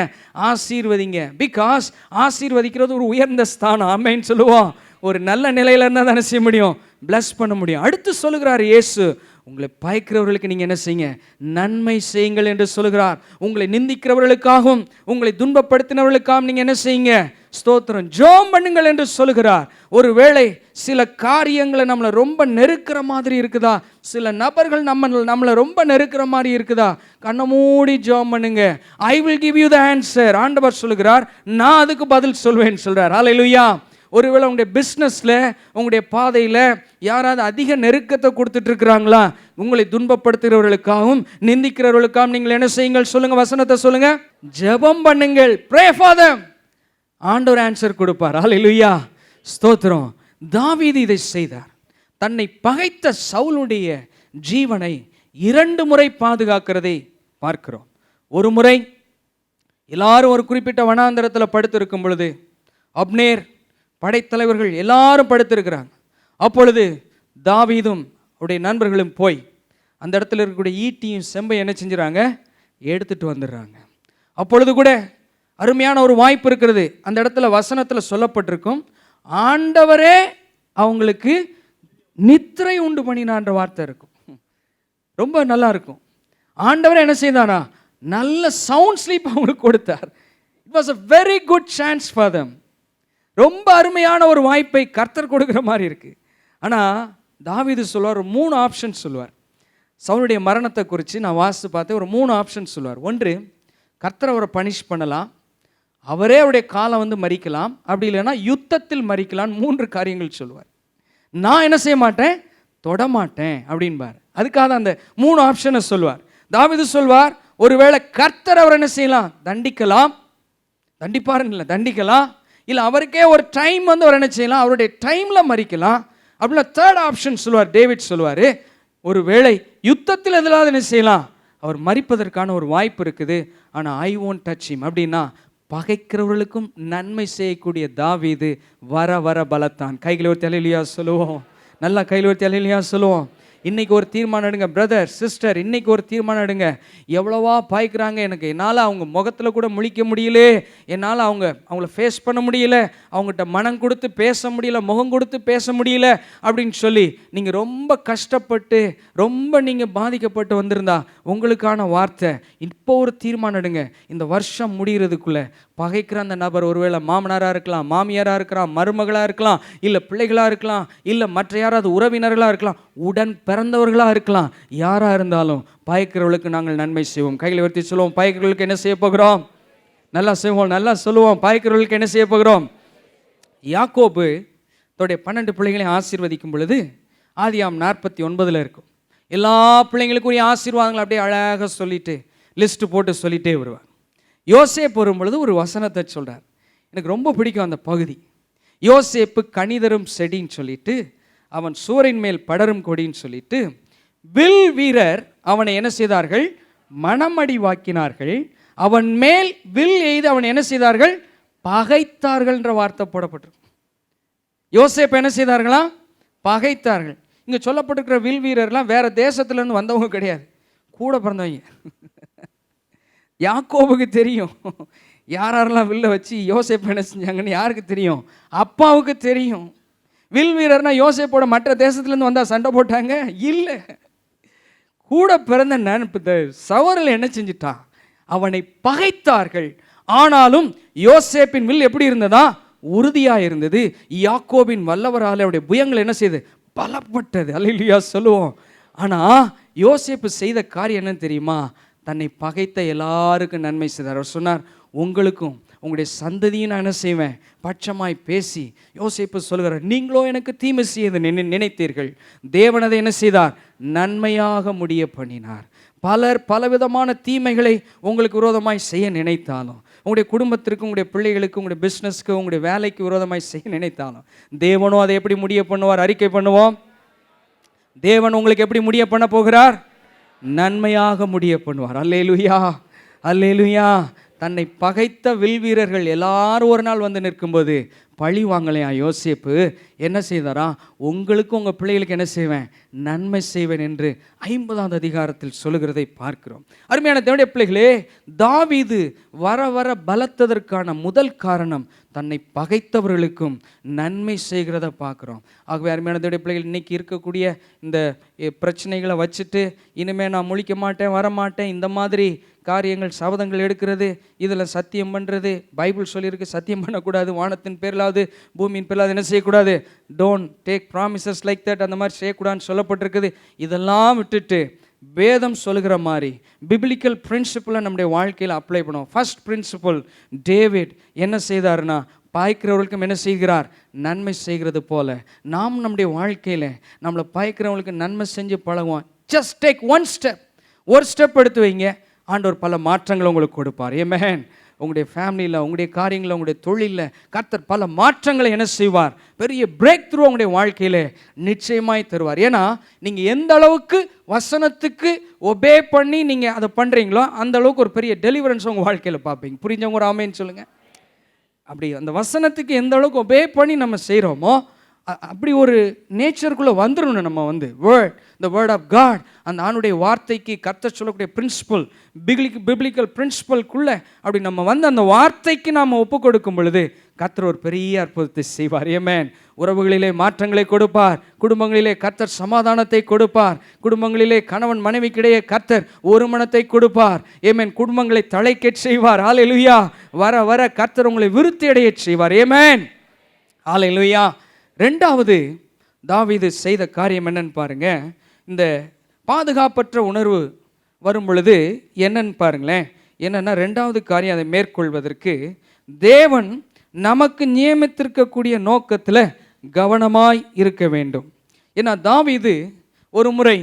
ஆசீர்வதிங்க. பிகாஸ் ஆசீர்வதிக்கிறது ஒரு உயர்ந்த ஸ்தானம். ஆமென் சொல்லுவோம். ஒரு நல்ல நிலையில இருந்தால் தானே செய்ய முடியும், பிளஸ் பண்ண முடியும். அடுத்து சொல்லுகிறார் இயேசு, உங்களை பயக்கிறவர்களுக்கு நீங்கள் என்ன செய்யுங்க, நன்மை செய்யுங்கள் என்று சொல்கிறார். உங்களை நிந்திக்கிறவர்களுக்காகவும் உங்களை துன்பப்படுத்தினவர்களுக்காகவும் நீங்கள் என்ன செய்யுங்க, ஸ்தோத்திரம், ஜெபம் பண்ணுங்கள் என்று சொல்கிறார். ஒருவேளை சில காரியங்களை நம்மளை ரொம்ப நெருக்கிற மாதிரி இருக்குதா, சில நபர்கள் நம்மளை ரொம்ப நெருக்கிற மாதிரி இருக்குதா, கண்ணை மூடி ஜெபம் பண்ணுங்க. I will give you the answer. ஆண்டவர் சொல்கிறார், நான் அதுக்கு பதில் சொல்வேன் சொல்றார். ஹல்லேலூயா. ஒருவேளை உங்களுடைய பிஸ்னஸில், உங்களுடைய பாதையில் யாராவது அதிக நெருக்கத்தை கொடுத்துட்டு இருக்கிறாங்களா? உங்களை துன்பப்படுத்துகிறவர்களுக்காகவும் நிந்திக்கிறவர்களுக்காகவும் நீங்கள் என்ன செய்யுங்கள்? சொல்லுங்கள், வசனத்தை சொல்லுங்கள். ஜெபம் பண்ணுங்கள். Pray for them. ஆண்டவர் ஆன்சர் கொடுப்பார். ஹல்லேலூயா, ஸ்தோத்திரம். தாவீது இதை செய்தார். தன்னை பகைத்த சவுலுடைய ஜீவனை 2 முறை பாதுகாக்கிறதை பார்க்கிறோம். ஒரு முறை எல்லாரும் ஒரு குறிப்பிட்ட வனாந்தரத்தில் படுத்திருக்கும் பொழுது, அப்னேர், படைத்தலைவர்கள் எல்லாரும் படுத்திருக்கிறாங்க. அப்பொழுது தாவீதும் அவருடைய நண்பர்களும் போய் அந்த இடத்துல இருக்கக்கூடிய ஈட்டியும் செம்பை என்ன செஞ்சுறாங்க? எடுத்துட்டு வந்துடுறாங்க. அப்பொழுது கூட அருமையான ஒரு வாய்ப்பு இருக்கிறது. அந்த இடத்துல வசனத்தில் சொல்லப்பட்டிருக்கும், ஆண்டவரே அவங்களுக்கு நித்திரை உண்டு பண்ணினான்ற வார்த்தை இருக்கும். ரொம்ப நல்லா இருக்கும். ஆண்டவரே என்ன செய்தானா? நல்ல சவுண்ட் ஸ்லீப் அவங்களுக்கு கொடுத்தார். It was a very good chance for them. ரொம்ப அருமையான ஒரு வாய்ப்பை கர்த்தர் கொடுக்குற மாதிரி இருக்கு. ஆனால் தாவீது சொல்வார், 3 ஆப்ஷன் சொல்வார். சவுலுடைய மரணத்தை குறித்து நான் வாசித்து பார்த்தேன். ஒரு 3 ஆப்ஷன் சொல்வார். ஒன்று, கர்த்தர் அவரை பனிஷ் பண்ணலாம், அவரே அவருடைய காலை மறிக்கலாம், அப்படி இல்லைன்னா யுத்தத்தில் மறிக்கலாம். 3 காரியங்கள் சொல்வார். நான் என்ன செய்ய மாட்டேன்? தொடமாட்டேன் அப்படின்பார். அதுக்காக தான் அந்த 3 ஆப்ஷனை சொல்வார். தாவீது சொல்வார், ஒருவேளை கர்த்தர் அவர் என்ன செய்யலாம்? தண்டிக்கலாம், தண்டிப்பாருன்னு இல்லை, தண்டிக்கலாம். இல்லை அவருக்கே ஒரு டைம் அவர் என்ன செய்யலாம்? அவருடைய டைமில் மறிக்கலாம். அப்படின்னா 3rd ஆப்ஷன் சொல்வார். டேவிட் சொல்வார், ஒரு வேளை யுத்தத்தில் எதிலாவது என்ன செய்யலாம்? அவர் மறிப்பதற்கான ஒரு வாய்ப்பு இருக்குது. ஆனால் ஐ won't touch him. அப்படின்னா பகைக்கிறவர்களுக்கும் நன்மை செய்யக்கூடிய தாவீது வர வர பலத்தான். கைகளை ஒரு அல்லேலூயா சொல்லுவோம். நல்லா கையில் ஒரு அல்லேலூயா சொல்லுவோம். இன்றைக்கி ஒரு தீர்மானம் எடுங்க பிரதர், சிஸ்டர். இன்றைக்கி ஒரு தீர்மானம் எடுங்க. எவ்வளவா பாய்க்கிறாங்க, என்னால் அவங்க முகத்தில் கூட முழிக்க முடியல, என்னால் அவங்கள ஃபேஸ் பண்ண முடியல, அவங்ககிட்ட மனம் கொடுத்து பேச முடியல, முகம் கொடுத்து பேச முடியல அப்படின்னு சொல்லி நீங்கள் ரொம்ப கஷ்டப்பட்டு ரொம்ப நீங்கள் பாதிக்கப்பட்டு வந்திருந்தா உங்களுக்கான வார்த்தை, இப்போ ஒரு தீர்மானம் எடுங்க. இந்த வருஷம் முடிகிறதுக்குள்ளே பகைக்கிற அந்த நபர் ஒருவேளை மாமனாராக இருக்கலாம், மாமியாராக இருக்கலாம், மருமகளாக இருக்கலாம், இல்லை பிள்ளைகளாக இருக்கலாம், இல்லை மற்ற யாராவது உறவினர்களாக இருக்கலாம், உடன் பிறந்தவர்களாக இருக்கலாம், யாராக இருந்தாலும் பயக்கிறவர்களுக்கு நாங்கள் நன்மை செய்வோம். கையில் உயர்த்தி சொல்லுவோம், பயக்கிறவர்களுக்கு என்ன செய்ய போகிறோம்? நல்லா செய்வோம், நல்லா சொல்லுவோம். பயக்கிறவர்களுக்கு என்ன செய்ய போகிறோம்? யாக்கோபு தன்னுடைய 12 பிள்ளைகளையும் ஆசீர்வதிக்கும் பொழுது ஆதியாம் 49 இருக்கும். எல்லா பிள்ளைங்களுக்குரிய ஆசீர்வாதங்களை அப்படியே அழகாக சொல்லிட்டு லிஸ்ட்டு போட்டு சொல்லிட்டே வருவார். யோசேப்பு வரும் பொழுது ஒரு வசனத்தை சொல்கிறார். எனக்கு ரொம்ப பிடிக்கும் அந்த பகுதி. யோசேப்பு கனிதரும் செடின்னு சொல்லிட்டு, அவன் சூரின் மேல் படரும் கொடின்னு சொல்லிட்டு, வில் வீரர் அவனை என்ன செய்தார்கள்? மனமடி வாக்கினார்கள். அவன் மேல் வில் எய்து அவனை என்ன செய்தார்கள்? பகைத்தார்கள் என்ற வார்த்தை போடப்பட்டிருக்கும். யோசேப்பு என்ன செய்தார்களா? பகைத்தார்கள். இங்கே சொல்லப்பட்டிருக்கிற வில் வீரர்லாம் வேற தேசத்துலேருந்து வந்தவங்க கிடையாது, கூட பிறந்தவங்க. யாக்கோபுக்கு தெரியும் யாரெல்லாம் வில்ல வச்சு யோசேப்பு என்ன செஞ்சாங்கன்னு. யாருக்கு தெரியும்? அப்பாவுக்கு தெரியும். வில் வீரர்னா யோசேப்போட மற்ற தேசத்துலேருந்து வந்தால் சண்டை போட்டாங்க? இல்லை. கூட பிறந்த நினைப்பு சவரில் என்ன செஞ்சிட்டான்? அவனை பகைத்தார்கள். ஆனாலும் யோசேப்பின் வில் எப்படி இருந்ததா? உறுதியாக இருந்தது. யாக்கோபின் வல்லவரால் அவருடைய புயங்கள் என்ன செய்து? பலப்பட்டது. அல்லேலூயா சொல்லுவோம். ஆனால் யோசேப்பு செய்த காரியம் என்னன்னு தெரியுமா? தன்னை பகைத்த எல்லாருக்கும் நன்மை செய்தார். அவர் சொன்னார், உங்களுக்கும் உங்களுடைய சந்ததியும் நான் என்ன செய்வேன்? பட்சமாய் பேசி. யோசேப்பு சொல்கிறார், நீங்களோ எனக்கு தீமை செய்ய நினைத்தீர்கள், தேவன் அதை என்ன செய்தார்? நன்மையாக முடிய பண்ணினார். பலர் பலவிதமான தீமைகளை உங்களுக்கு விரோதமாய் செய்ய நினைத்தாலும், உங்களுடைய குடும்பத்திற்கு, உங்களுடைய பிள்ளைகளுக்கு, உங்களுடைய பிஸ்னஸ்க்கு, உங்களுடைய வேலைக்கு விரோதமாய் செய்ய நினைத்தாலும், தேவனோ அதை எப்படி முடிய பண்ணுவார்? அறிக்கை பண்ணுவோம். தேவன் உங்களுக்கு எப்படி முடிய பண்ண போகிறார்? நன்மையாக முடிய பண்ணுவார். அல்லேலூயா, அல்லேலூயா. தன்னை பகைத்த வில் வீரர்கள் எல்லாரும் ஒரு நாள் வந்து நிற்கும்போது பழி வாங்கலையா யோசேப்பு என்ன செய்தாரா? உங்களுக்கு உங்கள் பிள்ளைகளுக்கு என்ன செய்வேன்? நன்மை செய்வேன் என்று 50ஆம் அதிகாரத்தில் சொல்லுகிறதை பார்க்கிறோம். அருமையான தேவனுடைய பிள்ளைகளே, தாவீது வர வர பலத்ததற்கான முதல் காரணம் தன்னை பகைத்தவர்களுக்கும் நன்மை செய்கிறத பார்க்குறோம். ஆகவே அருமையான தேவனுடைய பிள்ளைகள், இன்றைக்கி இருக்கக்கூடிய இந்த பிரச்சனைகளை வச்சுட்டு இனிமேல் நான் முழிக்க மாட்டேன், வரமாட்டேன், இந்த மாதிரி காரியங்கள், சபதங்கள் எடுக்கிறது, இதில் சத்தியம் பண்ணுறது, பைபிள் சொல்லியிருக்கு சத்தியம் பண்ணக்கூடாது, வானத்தின் பேரிலாவது பூமியின் பேரிலாவது என்ன செய்யக்கூடாது? Don't take promises like that, அந்த மாதிரி செய்யக்கூடாதுன்னு சொல்லப்பட்டிருக்குது. இதெல்லாம் விட்டுட்டு வேதம் சொல்லுகிற மாதிரி பிபிலிக்கல் பிரின்சிபலை நம்முடைய வாழ்க்கையில் அப்ளை பண்ணுவோம். ஃபர்ஸ்ட் பிரின்சிபல், டேவிட் என்ன செய்தாருன்னா பாய்க்கிறவர்களுக்கும் என்ன செய்கிறார்? நன்மை செய்கிறது போல நாம் நம்முடைய வாழ்க்கையில் நம்மளை பாய்க்கிறவங்களுக்கு நன்மை செஞ்சு பழகுவோம். ஜஸ்ட் டேக் ஒன் ஸ்டெப், ஒரு ஸ்டெப் எடுத்து வைங்க, ஆண்டவர் பல மாற்றங்களை உங்களுக்கு கொடுப்பார். ஆமென். உங்களுடைய ஃபேமிலியில், உங்களுடைய காரியங்களில், உங்களுடைய தொழிலில் கர்த்தர் பல மாற்றங்களை என்ன செய்வார்? பெரிய பிரேக் த்ரூ உங்களுடைய வாழ்க்கையில் நிச்சயமாய் தருவார். ஏன்னா நீங்கள் எந்த அளவுக்கு வசனத்துக்கு ஒபே பண்ணி நீங்கள் அதை பண்ணுறீங்களோ அந்த அளவுக்கு ஒரு பெரிய டெலிவரன்ஸ் உங்கள் வாழ்க்கையில் பார்ப்பீங்க. புரிஞ்சவங்க ஒரு ஆமேன்னு சொல்லுங்கள். அப்படி அந்த வசனத்துக்கு எந்த அளவுக்கு ஒபே பண்ணி நம்ம செய்கிறோமோ அப்படி ஒரு நேச்சருக்குள்ளே வந்துடணும். நம்ம the word of God, அந்த ஆணுடைய வார்த்தைக்கு கர்த்தர் சொல்லக்கூடிய பிரின்சிபல், பிப்ளிக்கல் பிரின்சிபல்குள்ளே அப்படி நம்ம வந்து அந்த வார்த்தைக்கு நாம் ஒப்பு கொடுக்கும் பொழுது கர்த்தர் ஒரு பெரிய அற்புதத்தை செய்வார். ஆமென். உறவுகளிலே மாற்றங்களை கொடுப்பார். குடும்பங்களிலே கர்த்தர் சமாதானத்தை கொடுப்பார். குடும்பங்களிலே கணவன் மனைவிக்கிடையே கர்த்தர் ஒரு மனத்தை கொடுப்பார். ஆமென். குடும்பங்களை தழைக்கச் செய்வார். ஹல்லேலூயா. வர வர கர்த்தர் உங்களை விருத்தி அடையச் செய்வார். ஆமென். ஹல்லேலூயா. ரெண்டாவது தாவீது செய்த காரியம் என்னன்னு பாருங்க. இந்த பாதுகாப்பற்ற உணர்வு வரும் பொழுது என்னன்னு பாருங்களேன். என்னன்னா ரெண்டாவது காரியம், அதை மேற்கொள்வதற்கு தேவன் நமக்கு நியமித்திருக்கக்கூடிய நோக்கத்தில் கவனமாய் இருக்க வேண்டும். ஏன்னா தாவீது ஒரு முறை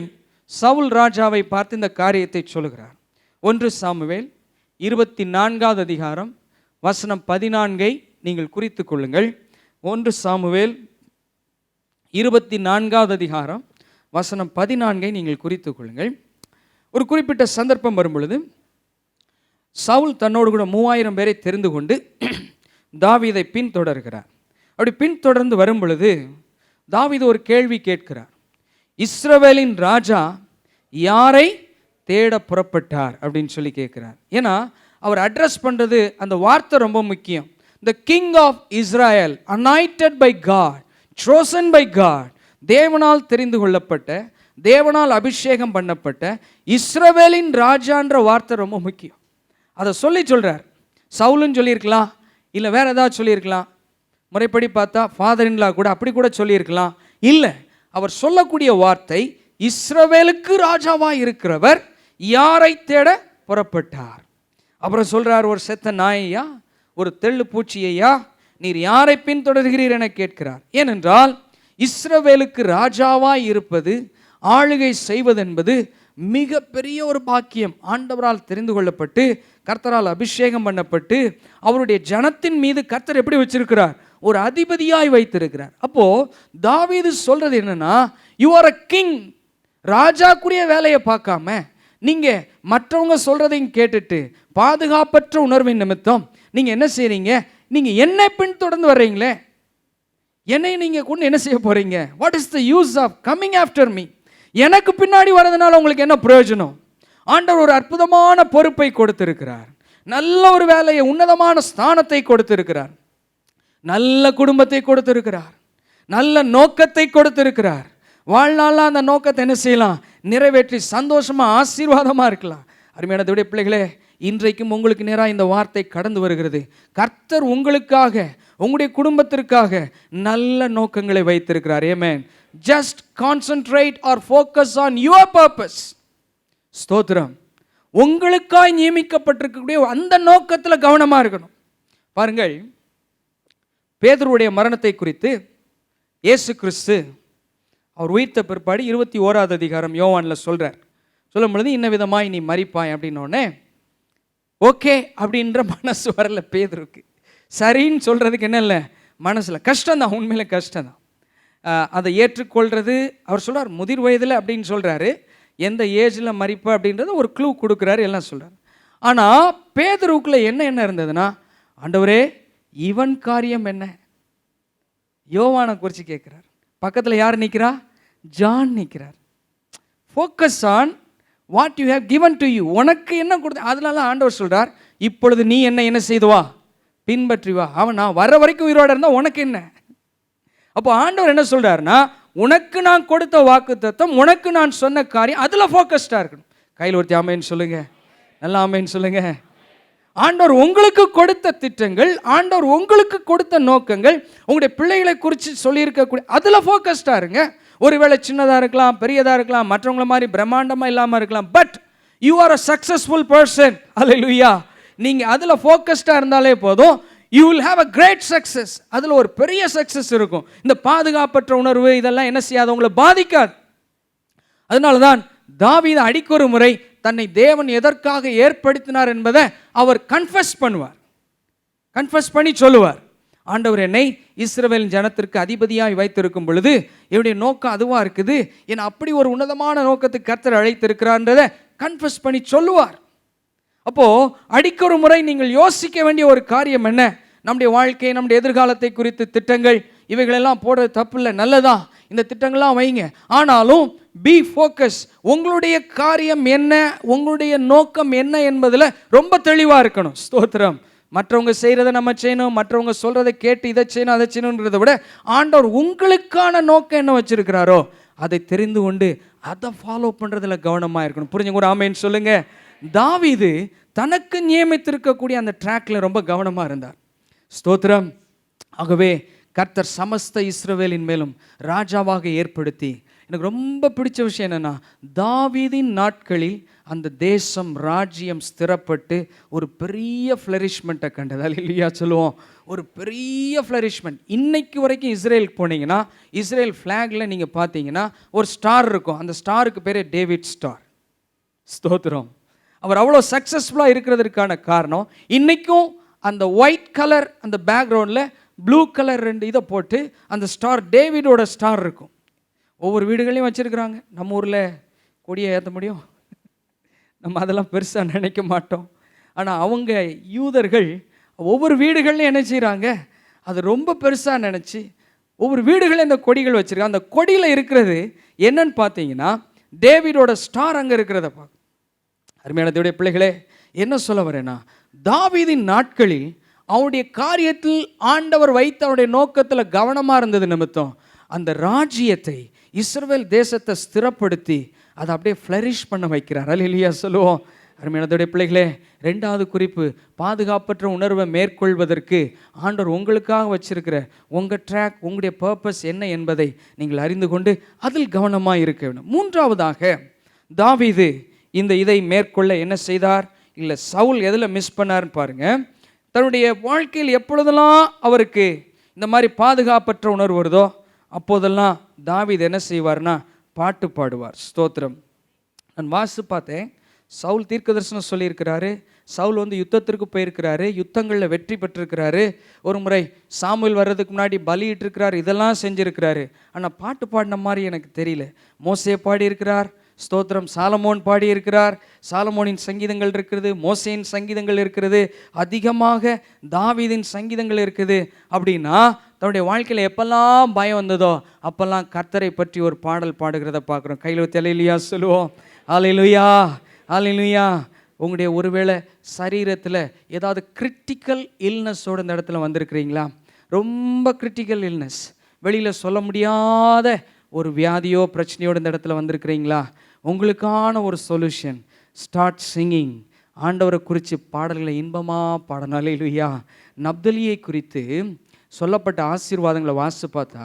சவுல் ராஜாவை பார்த்து இந்த காரியத்தை சொல்லுகிறார். 1 சாமுவேல் 24வது அதிகாரம் வசனம் 14 நீங்கள் குறித்து கொள்ளுங்கள். 1 சாமுவேல் 24வது அதிகாரம் வசனம் 14 நீங்கள் குறித்து கொள்ளுங்கள். ஒரு குறிப்பிட்ட சந்தர்ப்பம் வரும் பொழுது சவுல் தன்னோடு கூட 3000 பேரை தெரிந்து கொண்டு தாவீதை பின்தொடர்கிறார். அப்படி பின்தொடர்ந்து வரும் பொழுது தாவீது ஒரு கேள்வி கேட்கிறார். இஸ்ரவேலின் ராஜா யாரை தேட புறப்பட்டார் அப்படின்னு சொல்லி கேட்கிறார். ஏன்னா அவர் அட்ரஸ் பண்ணுறது அந்த வார்த்தை ரொம்ப முக்கியம். The King of Israel, anointed by God, chosen by God, தேவனால் தெரிந்து கொள்ளப்பட்ட, தேவனால் அபிஷேகம் பண்ணப்பட்ட இஸ்ரவேலின் ராஜான்ற வார்த்தை ரொம்ப முக்கியம். அதை சொல்கிறார். சவுலுன்னு சொல்லியிருக்கலாம், இல்லை வேற ஏதாவது சொல்லியிருக்கலாம். முறைப்படி பார்த்தா ஃபாதர் இன்லா கூட அப்படி கூட சொல்லியிருக்கலாம். இல்லை, அவர் சொல்லக்கூடிய வார்த்தை இஸ்ரவேலுக்கு ராஜாவாக இருக்கிறவர் யாரை தேட புறப்பட்டார். அப்புறம் சொல்றார், ஒரு செத்த நாயையா, ஒரு தெள்ளு பூச்சியையா நீர் யாரை பின்தொடர்கிறீர் என கேட்கிறார். ஏனென்றால் இஸ்ரவேலுக்கு ராஜாவாய் இருப்பது, ஆளுகை செய்வது என்பது மிக பெரிய ஒரு பாக்கியம். ஆண்டவரால் தெரிந்து கொள்ளப்பட்டு, கர்த்தரால் அபிஷேகம் பண்ணப்பட்டு, அவருடைய ஜனத்தின் மீது கர்த்தர் எப்படி வச்சிருக்கிறார்? ஒரு அதிபதியாய் வைத்திருக்கிறார். அப்போ தாவீது சொல்றது என்னன்னா, யூ ஆர் அ கிங். ராஜாக்குரிய வேலையை பார்க்காம நீங்க மற்றவங்க சொல்றதையும் கேட்டுட்டு பாதுகாப்பற்ற உணர்வின் நிமித்தம் நீங்க என்ன செய்றீங்க? நீங்க என்னை பின்தொடர்ந்து வர்றீங்களே, என்னை நீங்க கொண்டு என்ன செய்ய போறீங்க? What is the use of coming after me? எனக்கு பின்னாடி வர்றதுனால உங்களுக்கு என்ன பிரயோஜனம்? ஆண்டவர் ஒரு அற்புதமான பொறுப்பை கொடுத்திருக்கிறார். நல்ல ஒரு வேலையை, உன்னதமான ஸ்தானத்தை கொடுத்திருக்கிறார். நல்ல குடும்பத்தை கொடுத்திருக்கிறார். நல்ல நோக்கத்தை கொடுத்திருக்கிறார். வாழ்நாளில் அந்த நோக்கத்தை என்ன செய்யலாம்? நிறைவேற்றி சந்தோஷமா ஆசீர்வாதமா இருக்கலாம். அருமையான தேவனுடைய பிள்ளைகளே, இன்றைக்கும் உங்களுக்கு நேராக இந்த வார்த்தை கடந்து வருகிறது. கர்த்தர் உங்களுக்காக, உங்களுடைய குடும்பத்திற்காக நல்ல நோக்கங்களை வைத்திருக்கிறார். ஆமென். Just concentrate or focus on your purpose. ஸ்தோத்திரம். உங்களுக்காய் நியமிக்கப்பட்டிருக்கக்கூடிய அந்த நோக்கத்தில் கவனமாக இருக்கணும். பாருங்கள், பேதுருவுடைய மரணத்தை குறித்து இயேசு கிறிஸ்து அவர் உயிர்த்த பிற்பாடு 21வது அதிகாரம் யோவானில் சொல்கிறார். சொல்லும் பொழுது, இன்ன விதமாய் நீ மரிப்பாய் அப்படின்னோடனே ஓகே அப்படின்ற மனசு வரல பேதுருக்கு. சரின்னு சொல்கிறதுக்கு என்ன இல்லை, மனசில் கஷ்டம்தான், உண்மையில கஷ்டம்தான். அதை ஏற்றுக்கொள்கிறது. அவர் சொல்கிறார் முதிர் வயதில் அப்படின்னு சொல்கிறாரு. எந்த ஏஜில் மரிப்பா அப்படின்றத ஒரு க்ளூ கொடுக்குறாரு, எல்லாம் சொல்கிறார். ஆனால் பேதுருவுக்குள்ள என்ன இருந்ததுன்னா, ஆண்டவரே இவன் காரியம் என்ன? யோவானை குறித்து கேட்குறார். பக்கத்தில் யார் நிற்கிறா? ஜான் நிற்கிறார். Focus on what you have given to you. உனக்கு என்ன கொடுத்த, அதனால ஆண்டவர் சொல்கிறார், இப்பொழுது நீ என்ன செய்து வா, பின்பற்றி வா. அவன் நான் வர வரைக்கும் உயிரோடு இருந்தால் உனக்கு என்ன? அப்போ ஆண்டவர் என்ன சொல்கிறாருன்னா, உனக்கு நான் கொடுத்த வாக்குத்தத்தம், உனக்கு நான் சொன்ன காரியம், அதில் ஃபோக்கஸ்டாக இருக்கணும். கையில் ஒருத்தி ஆமேன்னு சொல்லுங்க, நல்லா ஆமேன்னு சொல்லுங்க. ஆண்டவர் உங்களுக்கு கொடுத்த திட்டங்கள், ஆண்டவர் உங்களுக்கு கொடுத்த நோக்கங்கள், உங்களுடைய பிள்ளைகளை குறித்து சொல்லியிருக்கக்கூடிய அதில் ஃபோக்கஸ்டாக இருங்க. ஒருவேளை சின்னதாக இருக்கலாம், பெரியதாக இருக்கலாம், மற்றவங்கள மாதிரி பிரம்மாண்டமாக இல்லாமல் இருக்கலாம். But you are a successful person. அல்லேலூயா. நீங்கள் அதில் ஃபோக்கஸ்டாக இருந்தாலே போதும். You will have a great success. அதில் ஒரு பெரிய சக்சஸ் இருக்கும். இந்த பாதுகாப்பற்ற உணர்வு இதெல்லாம் என்ன செய்யாது, உங்களை பாதிக்காது. அதனால தான் தாவீது அடிக்கொரு முறை தன்னை தேவன் எதற்காக ஏற்படுத்தினார் என்பதை அவர் கன்ஃபஸ் பண்ணுவார். கன்ஃபஸ் பண்ணி சொல்லுவார், ஆண்டவர் என்னை இஸ்ரவேல் ஜனத்திற்கு அதிபதியாய் வைத்திருக்கும் பொழுது என்னுடைய நோக்கம் அதுவாக இருக்குது, என்னை அப்படி ஒரு உன்னதமான நோக்கத்துக்கு கர்த்தர் அழைத்திருக்கிறார்ன்றதை கன்ஃபஸ் பண்ணி சொல்லுவார். அப்போது அடிக்கொரு முறை நீங்கள் யோசிக்க வேண்டிய ஒரு காரியம் என்ன, நம்முடைய வாழ்க்கை, நம்முடைய எதிர்காலத்தை குறித்து திட்டங்கள் இவைகளெல்லாம் போடுறது தப்பு இல்லை, நல்லதா, இந்த திட்டங்கள்லாம் வைங்க. ஆனாலும் பி ஃபோக்கஸ். உங்களுடைய காரியம் என்ன, உங்களுடைய நோக்கம் என்ன என்பதில் ரொம்ப தெளிவாக இருக்கணும். ஸ்தோத்திரம். மற்றவங்க செய்கிறத நம்ம செய்யணும், மற்றவங்க சொல்கிறத கேட்டு இதை செய்யணும் அதை செய்யணுன்றதை விட ஆண்டவர் உங்களுக்கான நோக்கம் என்ன வச்சிருக்கிறாரோ அதை தெரிந்து கொண்டு அதை ஃபாலோ பண்ணுறதுல கவனமாக இருக்கணும். புரிஞ்சுங்க, ஒரு ஆமேன்னு சொல்லுங்க. தாவீது தனக்கு நியமித்திருக்கக்கூடிய அந்த ட்ராக்ல ரொம்ப கவனமாக இருந்தார். ஸ்தோத்திரம். ஆகவே கர்த்தர் சமஸ்த இஸ்ரவேலின் மேலும் ராஜாவாக ஏற்படுத்தி, எனக்கு ரொம்ப பிடிச்ச விஷயம் என்னென்னா, தாவீதின் நாட்களில் அந்த தேசம் ராஜ்யம் ஸ்திரப்பட்டு ஒரு பெரிய ஃப்ளரிஷ்மெண்ட்டை கண்டது. அல்லேலூயா சொல்லுவோம். ஒரு பெரிய ஃப்ளரிஷ்மெண்ட். இன்னைக்கு வரைக்கும் இஸ்ரேலுக்கு போனீங்கன்னா இஸ்ரேல் ஃப்ளாகில் நீங்கள் பார்த்தீங்கன்னா ஒரு ஸ்டார் இருக்கும். அந்த ஸ்டாருக்கு பேர் டேவிட் ஸ்டார். ஸ்தோத்திரம். அவர் அவ்வளோ சக்ஸஸ்ஃபுல்லாக இருக்கிறதுக்கான காரணம், இன்றைக்கும் அந்த ஒயிட் கலர் அந்த பேக்ரவுண்டில் ப்ளூ கலர் 2 இதை போட்டு அந்த ஸ்டார் டேவிடோட ஸ்டார் இருக்கும். ஒவ்வொரு வீடுகளையும் வச்சுருக்குறாங்க. நம்ம ஊரில் கொடியை ஏற்ற முடியும், நம்ம அதெல்லாம் பெருசாக நினைக்க மாட்டோம். ஆனால் அவங்க யூதர்கள் ஒவ்வொரு வீடுகள்லையும் என்ன செய்கிறாங்க, அது ரொம்ப பெருசாக நினச்சி ஒவ்வொரு வீடுகளையும் இந்த கொடிகள் வச்சுருக்காங்க. அந்த கொடியில் இருக்கிறது என்னன்னு பார்த்தீங்கன்னா டேவிடோட ஸ்டார் அங்கே இருக்கிறத பார்க்க. அருமையான தேவனுடைய பிள்ளைகளே, என்ன சொல்ல வரேன்னா, தாவீதின் நாட்களில் அவருடைய காரியத்தில் ஆண்டவர் வைத்த அவருடைய நோக்கத்தில் கவனமாக இருந்தது நிமித்தம் அந்த ராஜ்யத்தை, இஸ்ரவேல் தேசத்தை ஸ்திரப்படுத்தி அதை அப்படியே ஃப்ளரிஷ் பண்ண வைக்கிறார். அல்லேலூயா சொல்லுவோம். அருமையான தேவனுடைய பிள்ளைகளே, 2வது குறிப்பு, பாதுகாப்பற்ற உணர்வை மேற்கொள்வதற்கு ஆண்டவர் உங்களுக்காக வச்சிருக்கிற உங்கள் ட்ராக், உங்களுடைய பர்பஸ் என்ன என்பதை நீங்கள் அறிந்து கொண்டு அதில் கவனமாக இருக்க வேண்டும். 3வதாக தாவீது இதை மேற்கொள்ள என்ன செய்தார், இல்லை சவுல் எதில் மிஸ் பண்ணார்னு பாருங்க. தன்னுடைய வாழ்க்கையில் எப்பொழுதெல்லாம் அவருக்கு இந்த மாதிரி பாதுகாப்பற்ற உணர்வு வருதோ அப்போதெல்லாம் தாவீது என்ன செய்வார்னா பாட்டு பாடுவார். ஸ்தோத்திரம். நான் வாசித்து பார்த்தேன், சவுல் தீர்க்கதரிசனம் சொல்லியிருக்கிறாரு. சவுல் யுத்தத்திற்கு போயிருக்கிறாரு, யுத்தங்களில் வெற்றி பெற்றிருக்கிறாரு. ஒரு முறை சாமுவேல் வர்றதுக்கு முன்னாடி பலியிட்டிருக்கிறார், இதெல்லாம் செஞ்சுருக்கிறாரு. ஆனால் பாட்டு பாடின மாதிரி எனக்கு தெரியல. மோசே பாடியிருக்கிறார், ஸ்தோத்திரம். சாலமோன் பாடியிருக்கிறார், சாலமோனின் சங்கீதங்கள் இருக்கிறது, மோசேயின் சங்கீதங்கள் இருக்கிறது, அதிகமாக தாவீதின் சங்கீதங்கள் இருக்குது. அப்படின்னா தன்னுடைய வாழ்க்கையில் எப்பெல்லாம் பயம் வந்ததோ அப்பெல்லாம் கர்த்தரை பற்றி ஒரு பாடல் பாடுகிறத பார்க்குறோம். கையில் தெரியலையா சொல்லுவோம். அல்லேலூயா, அல்லேலூயா. உங்களுடைய ஒருவேளை சரீரத்தில் ஏதாவது கிரிட்டிக்கல் இல்னஸோடு இந்த இடத்துல வந்திருக்கிறீங்களா? ரொம்ப கிரிட்டிக்கல் இல்னஸ், வெளியில் சொல்ல முடியாத ஒரு வியாதியோ பிரச்சனையோடு இந்த இடத்துல வந்திருக்கிறீங்களா? உங்களுக்கான ஒரு சொல்யூஷன், ஸ்டார்ட் சிங்கிங். ஆண்டவரை குறித்து பாடல்களை இன்பமாக பாடணும். அல்லேலூயா. நப்தலியை குறித்து சொல்லப்பட்ட ஆசீர்வாதங்களை வாசித்து பார்த்தா,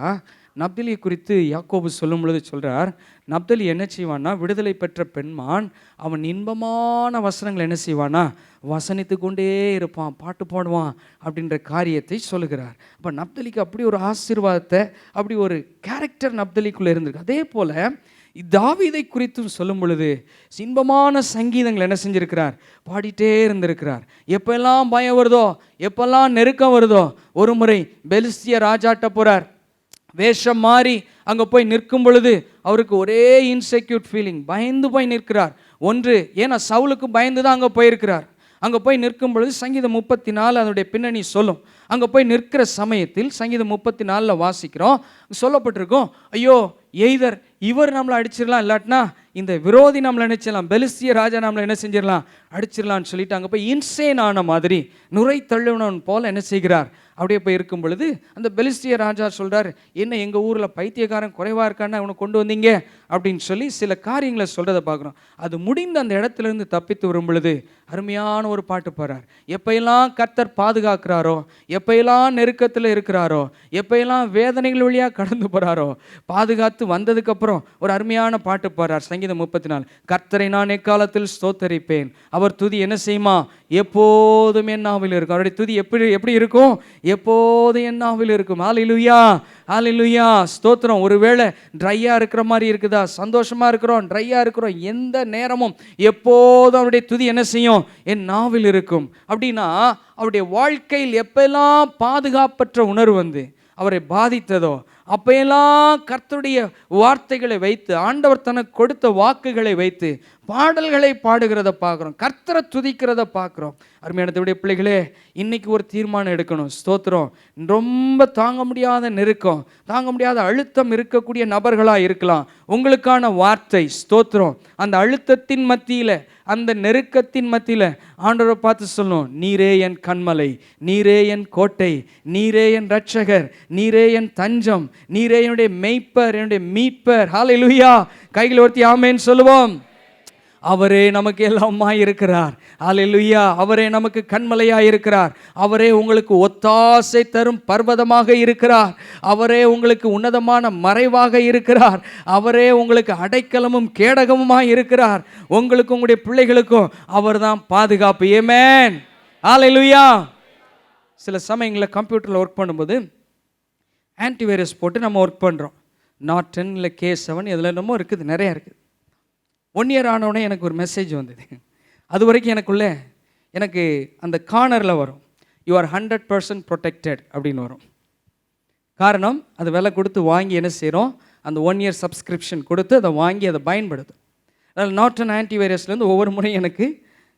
நப்தலியை குறித்து யாக்கோபு சொல்லும் பொழுது சொல்கிறார், நப்தலி என்ன செய்வான்னா, விடுதலை பெற்ற பெண்மான், அவன் இன்பமான வசனங்களை என்ன செய்வானா, வசனித்து கொண்டே இருப்பான், பாட்டு பாடுவான் அப்படின்ற காரியத்தை சொல்லுகிறார். அப்போ நப்தலிக்கு அப்படி ஒரு ஆசீர்வாதத்தை, அப்படி ஒரு கேரக்டர் நப்தலிக்குள்ளே இருந்திருக்கு. அதே போல் தாவீதை குறித்தும் சொல்லும் பொழுது இன்பமான சங்கீதங்கள் என்ன செஞ்சிருக்கிறார், பாடிட்டே இருந்திருக்கிறார். எப்பெல்லாம் பயம் வருதோ, எப்பெல்லாம் நெருக்கம் வருதோ, ஒரு முறை பெலிஸ்திய ராஜாட்ட போகிறார். வேஷம் மாறி அங்கே போய் நிற்கும் பொழுது அவருக்கு ஒரே இன்செக்யூர் ஃபீலிங், பயந்து போய் நிற்கிறார். ஒன்று, ஏன்னா சவுலுக்கு பயந்து தான் அங்கே போயிருக்கிறார். அங்கே போய் நிற்கும் பொழுது சங்கீதம் 34 அதனுடைய பின்னணி சொல்லும். அங்கே போய் நிற்கிற சமயத்தில் சங்கீதம் 34 வாசிக்கிறோம், சொல்லப்பட்டிருக்கோம், ஐயோ எய்தர் இவர் நம்மளை அடிச்சிடலாம், இல்லாட்டினா இந்த விரோதி நம்மளை நினைச்சிடலாம், பெலிஸ்திய ராஜா நம்மளை என்ன செஞ்சிடலாம், அடிச்சிடலான்னு சொல்லிட்டு அங்கே போய் இன்சேன் ஆன மாதிரி நுரை தள்ளுவனவன் போல் என்ன செய்கிறார், அப்படியே போய் இருக்கும் பொழுது அந்த பெலிஸ்திய ராஜா சொல்கிறார், என்ன எங்கள் ஊரில் பைத்தியக்காரன் குறைவாக இருக்கான்னு அவனை கொண்டு வந்தீங்க அப்படின்னு சொல்லி சில காரியங்களை சொல்கிறத பார்க்குறோம். அது முடிந்த அந்த இடத்துலேருந்து தப்பித்து வரும் பொழுது அருமையான ஒரு பாட்டு பாடுறார். எப்பையெல்லாம் கர்த்தர் பாதுகாக்கிறாரோ, எப்பையெல்லாம் நெருக்கத்தில் இருக்கிறாரோ, எப்பையெல்லாம் வேதனைகள் வழியாக கடந்து போகிறாரோ, பாதுகாத்து வந்ததுக்கப்புறம் ஒரு அருமையான பாட்டு பாடுறார். சங்கீதம் 34, கர்த்தரை நான் எக்காலத்தில் ஸ்தோத்தரிப்பேன், அவர் துதி என்ன செய்யுமா, எப்போதும் என் நாவில் இருக்கும். அவருடைய துதி எப்படி எப்படி இருக்கும்? எப்போதும் என் நாவில் இருக்கும். ஹல்லேலூயா, ஹல்லேலூயா, ஸ்தோத்திரம். ஒருவேளை ட்ரையாக இருக்கிற மாதிரி இருக்குதா? சந்தோஷமாக இருக்கிறோம், ட்ரையாக இருக்கிறோம், எந்த நேரமும் எப்போதும் அவருடைய துதி என்ன செய்யும்? என் நாவில் இருக்கும். அப்படின்னா அவருடைய வாழ்க்கையில் எப்பெல்லாம் பாதுகாப்பற்ற உணர்வு வந்து அவரை பாதித்ததோ அப்பையெல்லாம் கர்த்தருடைய வார்த்தைகளை வைத்து, ஆண்டவர் தனக்கு கொடுத்த வாக்குகளை வைத்து பாடல்களை பாடுகிறத பார்க்குறோம், கர்த்தரை துதிக்கிறத பார்க்குறோம். அருமையான தேவனுடைய பிள்ளைகளே, இன்னைக்கு ஒரு தீர்மானம் எடுக்கணும். ஸ்தோத்திரம். ரொம்ப தாங்க முடியாத நெருக்கம், தாங்க முடியாத அழுத்தம் இருக்கக்கூடிய நபர்களாக இருக்கலாம். உங்களுக்கான வார்த்தை ஸ்தோத்திரம். அந்த அழுத்தத்தின் மத்தியில், அந்த நெருக்கத்தின் மத்தியில் ஆண்டவரை பார்த்து சொல்லணும், நீரே என் கண்மலை, நீரே என் கோட்டை, நீரே என் இரட்சகர், நீரே என் தஞ்சம், நீரே என்னுடைய மெய்ப்பர், என்னுடைய மீட்பர். ஹல்லேலூயா. கைகளை உயர்த்தி ஆமென் சொல்லுவோம். அவரே நமக்கு எல்லாமாய் இருக்கிறார். ஹல்லேலூயா. அவரே நமக்கு கண்மலையாய் இருக்கிறார். அவரே உங்களுக்கு ஒத்தாசை தரும் பர்வதமாக இருக்கிறார். அவரே உங்களுக்கு உன்னதமான மறைவாக இருக்கிறார். அவரே உங்களுக்கு அடைக்கலமும் கேடகமுமாய் இருக்கிறார். உங்களுக்கு உங்களுடைய பிள்ளைகளுக்கும் அவர்தான் பாதுகாப்பு. ஆமென். ஹல்லேலூயா. சில சமயங்களில் கம்ப்யூட்டரில் ஒர்க் பண்ணும்போது ஆன்டிவைரஸ் போட்டு நம்ம ஒர்க் பண்ணுறோம். நாட்10 இல்லை K7 இதில் என்னமோ இருக்குது, நிறையா இருக்குது. 1 இயர் ஆனவுடனே எனக்கு ஒரு மெசேஜ் வந்தது. அது வரைக்கும் எனக்கு அந்த கார்னரில் வரும், யூ ஆர் 100% ப்ரொடெக்டட் அப்படின்னு வரும். காரணம், அது விலை கொடுத்து வாங்கி என்ன செய்கிறோம், அந்த 1 இயர் சப்ஸ்கிரிப்ஷன் கொடுத்து அதை வாங்கி அதை பயன்படுத்தும். அதனால் நாட்10 ஆன்டிவைரஸ்லேருந்து ஒவ்வொரு முறையும் எனக்கு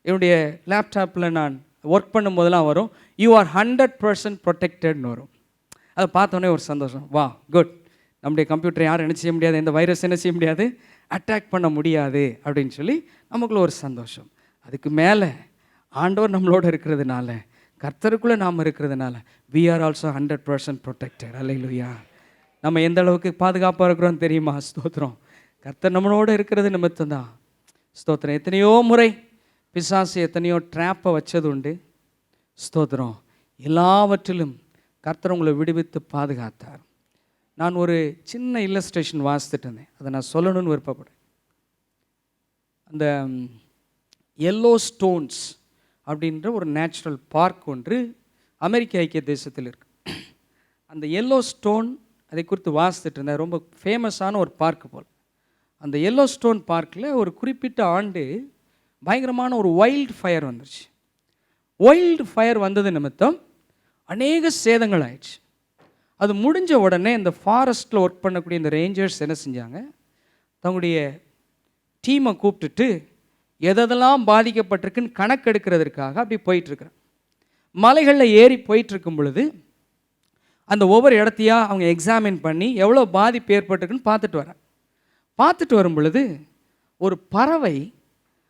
என்னுடைய லேப்டாப்பில் நான் ஒர்க் பண்ணும்போதெல்லாம் வரும், யூ ஆர் 100% ப்ரொடெக்டட்னு வரும். அதை பார்த்தோன்னே ஒரு சந்தோஷம், வா குட், நம்முடைய கம்ப்யூட்டரை யாரும் என்ன செய்ய முடியாது, எந்த வைரஸ் என்ன செய்ய முடியாது, அட்டாக் பண்ண முடியாது அப்படின்னு சொல்லி நமக்குள்ள ஒரு சந்தோஷம். அதுக்கு மேலே ஆண்டவர் நம்மளோட இருக்கிறதுனால, கர்த்தருக்குள்ளே நாம் இருக்கிறதுனால, we are also 100% protected. அல்லேலூயா. நம்ம எந்த அளவுக்கு பாதுகாப்பாக இருக்கிறோம் தெரியுமா? ஸ்தோத்திரம். கர்த்தர் நம்மளோட இருக்கிறது நிமித்தம் தான். ஸ்தோத்திரம். எத்தனையோ முறை பிசாசு எத்தனையோ ட்ராப்பை வச்சது உண்டு. ஸ்தோத்திரம். எல்லாவற்றிலும் கர்த்தர் உங்களை விடுவித்து பாதுகாத்தார். நான் ஒரு சின்ன இல்லஸ்ட்ரேஷன் வாசித்துட்டு இருந்தேன், அதை நான் சொல்லணும்னு விருப்பப்படுறேன். அந்த எல்லோ ஸ்டோன்ஸ் அப்படின்ற ஒரு நேச்சுரல் பார்க் ஒன்று அமெரிக்க ஐக்கிய தேசத்தில் இருக்கு. அந்த எல்லோ ஸ்டோன், அதை குறித்து வாசித்துட்டு இருந்தேன். ரொம்ப ஃபேமஸான ஒரு பார்க்கு போல். அந்த எல்லோ ஸ்டோன் பார்க்கில் ஒரு குறிப்பிட்ட ஆண்டு பயங்கரமான ஒரு வைல்டு ஃபயர் வந்துருச்சு. வைல்டு ஃபயர் வந்தது நிமித்தம் அநேக சேதங்கள் ஆயிடுச்சு. அது முடிஞ்ச உடனே இந்த ஃபாரஸ்ட்டில் ஒர்க் பண்ணக்கூடிய இந்த ரேஞ்சர்ஸ் என்ன செஞ்சாங்க, தங்களுடைய டீமை கூப்பிட்டுட்டு எதெல்லாம் பாதிக்கப்பட்டிருக்குன்னு கணக்கெடுக்கிறதுக்காக அப்படி போயிட்டுருக்குறேன். மலைகளில் ஏறி போயிட்டுருக்கும் பொழுது அந்த ஒவ்வொரு இடத்தையா அவங்க எக்ஸாமின் பண்ணி எவ்வளோ பாதிப்பு ஏற்பட்டிருக்குன்னு பார்த்துட்டு வரும் பொழுது ஒரு பறவை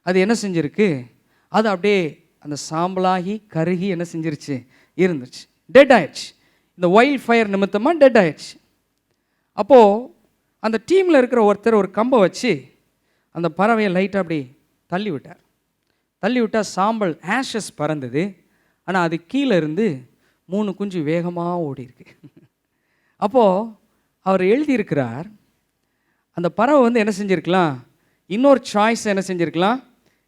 அது என்ன செஞ்சுருக்கு, அது அப்படியே அந்த சாம்பலாகி கருகி என்ன செஞ்சிருச்சு, இருந்துச்சு, டெட் ஆயிடுச்சு. இந்த வைல்ட் ஃபயர் நிமித்தமாக டெட் ஆயிடுச்சு. அப்போது அந்த டீமில் இருக்கிற ஒருத்தர் ஒரு கம்பை வச்சு அந்த பறவையை லைட்டாக அப்படி தள்ளி விட்டால் சாம்பல் ஆஷஸ் பறந்தது. ஆனால் அது கீழே இருந்து 3 குஞ்சு வேகமாக ஓடி இருக்கு. அப்போது அவர் எழுதியிருக்கிறார், அந்த பறவை வந்து என்ன செஞ்சுருக்கலாம், இன்னொரு சாய்ஸ் என்ன செஞ்சுருக்கலாம்,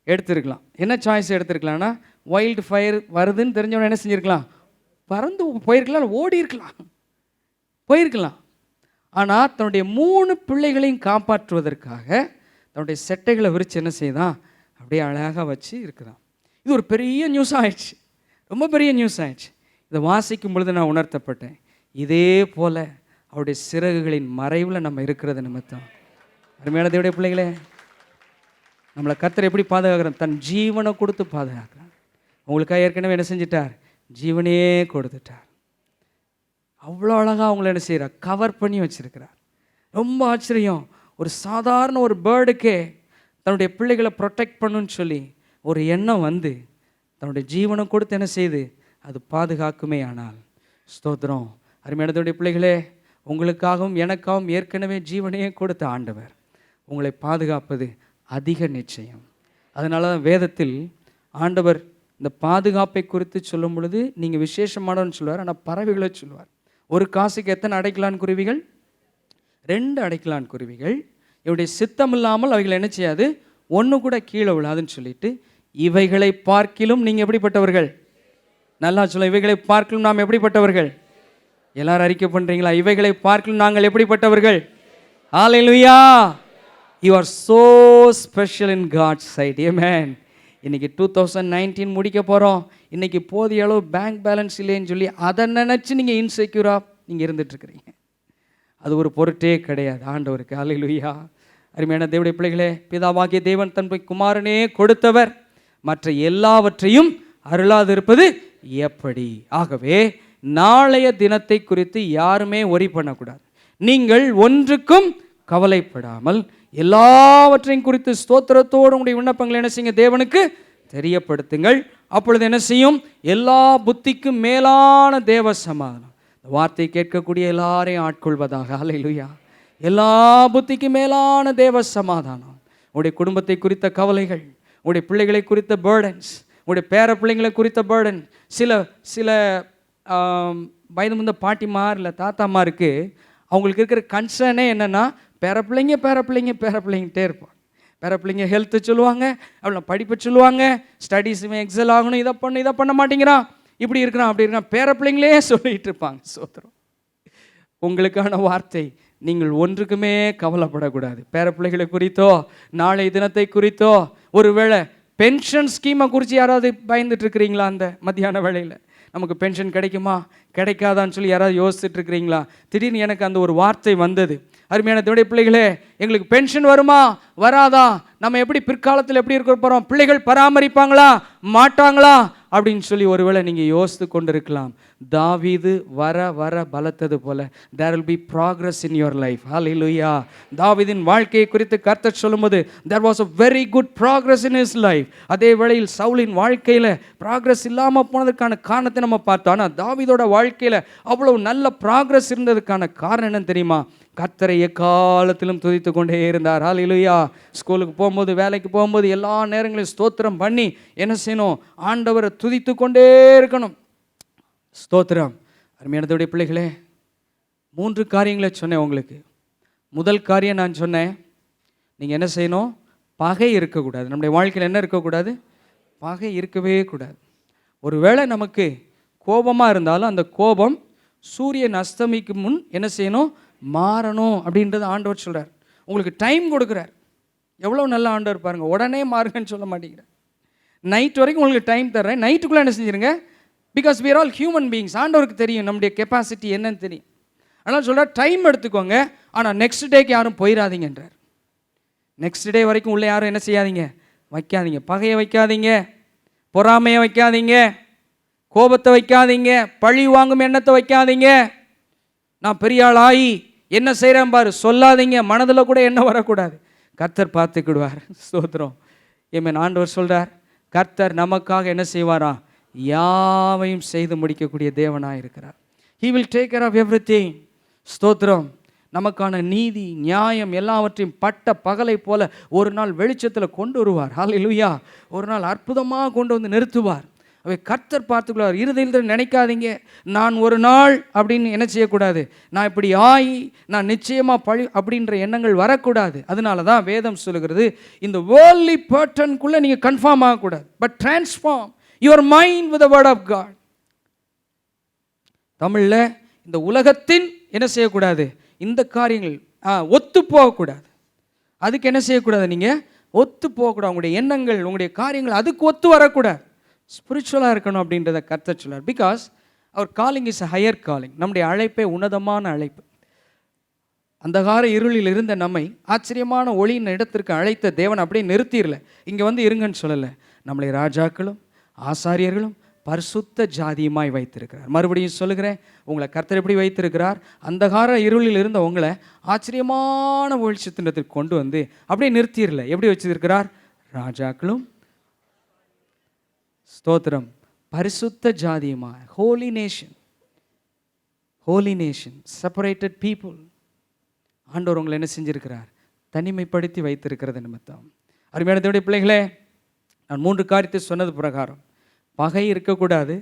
எடுத்துருக்கலாம். என்ன சாய்ஸ் எடுத்துருக்கலாம்னா, வைல்டு ஃபயர் வருதுன்னு தெரிஞ்சவன என்ன செஞ்சுருக்கலாம், பறந்து போயிருக்கலாம், ஓடி போயிருக்கலாம். ஆனால் தன்னுடைய 3 பிள்ளைகளையும் காப்பாற்றுவதற்காக தன்னுடைய செட்டைகளை விரித்து என்ன செய்தான், அப்படியே அழகாக வச்சு இருக்குதான். இது ஒரு பெரிய நியூஸ் ஆயிடுச்சு, ரொம்ப பெரிய நியூஸ் ஆயிடுச்சு. இதை வாசிக்கும் பொழுது நான் உணர்த்தப்பட்டேன், இதே போல் அவருடைய சிறகுகளின் மறைவில் நம்ம இருக்கிறது நிமித்தம். அருமையான தேவனுடைய பிள்ளைகளே, நம்மளை கர்த்தர் எப்படி பாதுகாக்கிறார், தன் ஜீவனை கொடுத்து பாதுகாக்கிறார். உங்களுக்காக ஏற்கனவே என்ன செஞ்சிட்டார், ஜீவனையே கொடுத்துட்டார். அவ்வளோ அழகாக அவங்கள என்ன செய்கிறார், கவர் பண்ணி வச்சிருக்கிறார். ரொம்ப ஆச்சரியம். ஒரு சாதாரண ஒரு பேர்டுக்கே தன்னுடைய பிள்ளைகளை ப்ரொடெக்ட் பண்ணுன்னு சொல்லி ஒரு எண்ணம் வந்து தன்னுடைய ஜீவனை கொடுத்து என்ன செய்து அது பாதுகாக்குமே. ஆனால் ஸ்தோத்திரம். அருமையானதுடைய பிள்ளைகளே, உங்களுக்காகவும் எனக்காகவும் ஏற்கனவே ஜீவனையே கொடுத்த ஆண்டவர் உங்களை பாதுகாப்பது அதிக நிச்சயம். அதனால தான் வேதத்தில் ஆண்டவர் இந்த பாதுகாப்பை குறித்து சொல்லும் பொழுது நீங்கள் விசேஷமானவன்னு சொல்லுவார், ஆனால் பறவைகளை சொல்லுவார். ஒரு காசுக்கு எத்தனை அடைக்கலான் குருவிகள், 2 அடைக்கலான் குருவிகள். இவருடைய சித்தம் இல்லாமல் அவைகள் என்ன செய்யாது, ஒன்று கூட கீழே விழாதுன்னு சொல்லிட்டு இவைகளை பார்க்கிலும் நீங்க எப்படிப்பட்டவர்கள்? நல்லா சொல்ல, இவைகளை பார்க்கிலும் நாம் எப்படிப்பட்டவர்கள்? எல்லாரும் அறிக்கை பண்றீங்களா? இவைகளை பார்க்கிலும் நாங்கள் எப்படிப்பட்டவர்கள்? ஹalleluya. You are so special in God's sight. Amen. இன்னைக்கு 2019 முடிக்க போகிறோம். இன்னைக்கு போதிய அளவு பேங்க் பேலன்ஸ் இல்லைன்னு சொல்லி அதை நினச்சி நீங்கள் இன்செக்யூராக நீங்கள் இருந்துகிட்ருக்கிறீங்க. அது ஒரு பொருட்டே கிடையாது ஆண்டவருக்கு. ஹல்லேலூயா. அருமையான தேவனுடைய பிள்ளைகளே, பிதாவாகிய தேவன் தன் குமாரனே கொடுத்தவர் மற்ற எல்லாவற்றையும் அருளாதிருப்பது எப்படி? ஆகவே நாளைய தினத்தை குறித்து யாருமே ஒரி பண்ணக்கூடாது. நீங்கள் ஒன்றுக்கும் கவலைப்படாமல் எல்லாவற்றையும் குறித்து ஸ்தோத்திரத்தோடு உங்களுடைய விண்ணப்பங்களை என்ன செய்யுங்க? தேவனுக்கு தெரியப்படுத்துங்கள். அப்பொழுது என்ன செய்யும்? எல்லா புத்திக்கும் மேலான தேவ சமாதானம் இந்த வார்த்தை கேட்கக்கூடிய எல்லாரையும் ஆட்கொள்வதாக. ஹல்லேலூயா. எல்லா புத்திக்கும் மேலான தேவ சமாதானம் உங்களுடைய குடும்பத்தை குறித்த கவலைகள், உங்களுடைய பிள்ளைகளை குறித்த பேர்டன்ஸ், உங்களுடைய பேர பிள்ளைங்களை குறித்த பேர்டன். சில வயது முந்த பாட்டிமார் இல்லை தாத்தாமாருக்கு அவங்களுக்கு இருக்கிற கன்சர்னே என்னென்னா, பேரப்பிள்ளைங்கிட்டே இருப்பாங்க. பேரப்பிள்ளைங்க ஹெல்த்து சொல்லுவாங்க, அவளை படிப்பை சொல்லுவாங்க, ஸ்டடீஸுமே எக்ஸல் ஆகணும், இதை பண்ண மாட்டேங்கிறான், இப்படி இருக்கிறான் அப்படி இருக்கான், பேரப்பிள்ளைங்களே சொல்லிகிட்டு இருப்பாங்க. சோத்திரம். உங்களுக்கான வார்த்தை, நீங்கள் ஒன்றுக்குமே கவலைப்படக்கூடாது. பேரப்பிள்ளைகளை குறித்தோ நாளை தினத்தை குறித்தோ, ஒருவேளை பென்ஷன் ஸ்கீமை குறித்து யாராவது பயந்துட்டு இருக்கிறீங்களா? அந்த மத்தியான வேளையில் நமக்கு பென்ஷன் கிடைக்குமா கிடைக்காதான்னு சொல்லி யாராவது யோசிச்சுட்டு இருக்கிறீங்களா? திடீர்னு எனக்கு அந்த ஒரு வார்த்தை வந்தது. அருமையான தேவனுடைய பிள்ளைகளே, எங்களுக்கு பென்ஷன் வருமா வராதா, நம்ம எப்படி பிற்காலத்தில் எப்படி இருக்க போகிறோம், பிள்ளைகள் பராமரிப்பாங்களா மாட்டாங்களா அப்படின்னு சொல்லி ஒருவேளை நீங்கள் யோசித்து கொண்டு இருக்கலாம். தாவீது வர வர பலத்தது போல there will be progress in your life. Hallelujah. தாவீதின் வாழ்க்கையை குறித்து கர்த்தர் சொல்லும்போது there was a very good progress in his life. அதே வேளையில் சவுலின் வாழ்க்கையில் ப்ராக்ரஸ் இல்லாமல் போனதுக்கான காரணத்தை நம்ம பார்த்தோம். ஆனால் தாவீதோட வாழ்க்கையில் அவ்வளவு நல்ல ப்ராக்ரஸ் இருந்ததுக்கான காரணம் என்னன்னு தெரியுமா? கர்த்தரை எக்காலத்திலும் துதித்து கொண்டே இருந்தார். ஹல்லேலூயா. ஸ்கூலுக்கு போகும்போது, வேலைக்கு போகும்போது எல்லா நேரங்களையும் ஸ்தோத்திரம் பண்ணி என்ன செய்யணும்? ஆண்டவரை துதித்து கொண்டே இருக்கணும். ஸ்தோத்திரம். அருமையானதுடைய பிள்ளைகளே, 3 காரியங்களை சொன்னேன் உங்களுக்கு. முதல் காரியம் நான் சொன்னேன், நீங்கள் என்ன செய்யணும்? பகை இருக்கக்கூடாது. நம்முடைய வாழ்க்கையில் என்ன இருக்கக்கூடாது? பகை இருக்கவே கூடாது. ஒருவேளை நமக்கு கோபமாக இருந்தாலும் அந்த கோபம் சூரியன் அஸ்தமிக்கு முன் என்ன செய்யணும்? மாறணும் அப்படின்றது ஆண்டவர் சொல்கிறார். உங்களுக்கு டைம் கொடுக்குறார். எவ்வளோ நல்ல ஆண்டவர் பாருங்கள். உடனே மாறுங்கன்னு சொல்ல மாட்டேங்கிறார். நைட் வரைக்கும் உங்களுக்கு டைம் தர்றேன், நைட்டுக்குள்ளே என்ன செஞ்சுருங்க? Because we are all human beings. ஆண்டவருக்கு தெரியும் நம்முடைய கெப்பாசிட்டி என்னன்னு தெரியும். அதனால் சொல்கிறார், டைம் எடுத்துக்கோங்க, ஆனால் நெக்ஸ்ட் டேக்கு யாரும் போயிடாதீங்கன்றார். நெக்ஸ்ட் டே வரைக்கும் உள்ளே யாரும் என்ன செய்யாதீங்க? வைக்காதீங்க. பகையை வைக்காதீங்க, பொறாமையை வைக்காதீங்க, கோபத்தை வைக்காதீங்க, பழி வாங்கும் எண்ணத்தை வைக்காதீங்க. நான் பெரிய ஆள் ஆகி என்ன செய்கிறேன் பாரு சொல்லாதீங்க. மனதில் கூட என்ன வரக்கூடாது. கர்த்தர் பார்த்துக்கிடுவார். ஸ்தோத்திரம். ஏமேன். ஆண்டவர் சொல்கிறார், கர்த்தர் நமக்காக என்ன செய்வாரா? யாவையும் செய்து முடிக்கக்கூடிய தேவனாக இருக்கிறார். He will take care of everything. ஸ்தோத்திரம். நமக்கான நீதி நியாயம் எல்லாவற்றையும் பட்ட பகலை போல ஒரு நாள் வெளிச்சத்தில் கொண்டு வருவார். ஹல்லேலூயா. ஒரு நாள் அற்புதமாக கொண்டு வந்து நிறுத்துவார். அவை கர்த்தர் பார்த்துக்கொள்வார். இருதயத்தில் நினைக்காதீங்க, நான் ஒரு நாள் அப்படின்னு என்ன செய்யக்கூடாது, நான் இப்படி ஆகி நான் நிச்சயமாக பழி அப்படின்ற எண்ணங்கள் வரக்கூடாது. அதனால தான் வேதம் சொல்லுகிறது, இந்த வேர்ல்ட்லி பேட்டர்னுக்குள்ளே நீங்கள் கன்ஃபார்ம் ஆகக்கூடாது, but transform your mind with the word of God. தமிழில் இந்த உலகத்தின் என்ன செய்யக்கூடாது? இந்த காரியங்கள் ஒத்து போகக்கூடாது. அதுக்கு என்ன செய்யக்கூடாது? நீங்கள் ஒத்து போகக்கூடாது. உங்களுடைய எண்ணங்கள், உங்களுடைய காரியங்கள் அதுக்கு ஒத்து வரக்கூடாது. ஸ்பிரிச்சுவலாக இருக்கணும் அப்படின்றத கர்த்தர் சொல்லார். Because our calling is a higher calling. நம்முடைய அழைப்பே உன்னதமான அழைப்பு. அந்தகார இருளில் இருந்த நம்மை ஆச்சரியமான ஒளியின் இடத்திற்கு அழைத்த தேவன் அப்படியே நிறுத்திடல, இங்கே வந்து இருங்கன்னு சொல்லலை. நம்மளை ராஜாக்களும் ஆசாரியர்களும் பரிசுத்த ஜாதியுமாய் வைத்திருக்கிறார். மறுபடியும் சொல்லுகிறேன், உங்களை கர்த்தர் எப்படி வைத்திருக்கிறார்? அந்தகார இருளில் இருந்த உங்களை ஆச்சரியமான வெளிச்சத்தினத்திற்கு கொண்டு வந்து அப்படியே நிறுத்திடல. எப்படி வச்சிருக்கிறார்? ராஜாக்களும், ஸ்தோத்திரம், பரிசுத்த ஜாதியுமா, ஹோலி நேஷன், செப்பரேட்டட் பீப்புள். ஆண்டவர் உங்களை என்ன செஞ்சிருக்கிறார்? தனிமைப்படுத்தி வைத்திருக்கிறது நிமித்தம். அருமையான தேவனுடைய பிள்ளைகளே, நான் 3 காரியத்தை சொன்னது பிரகாரம் பகை இருக்கக்கூடாது.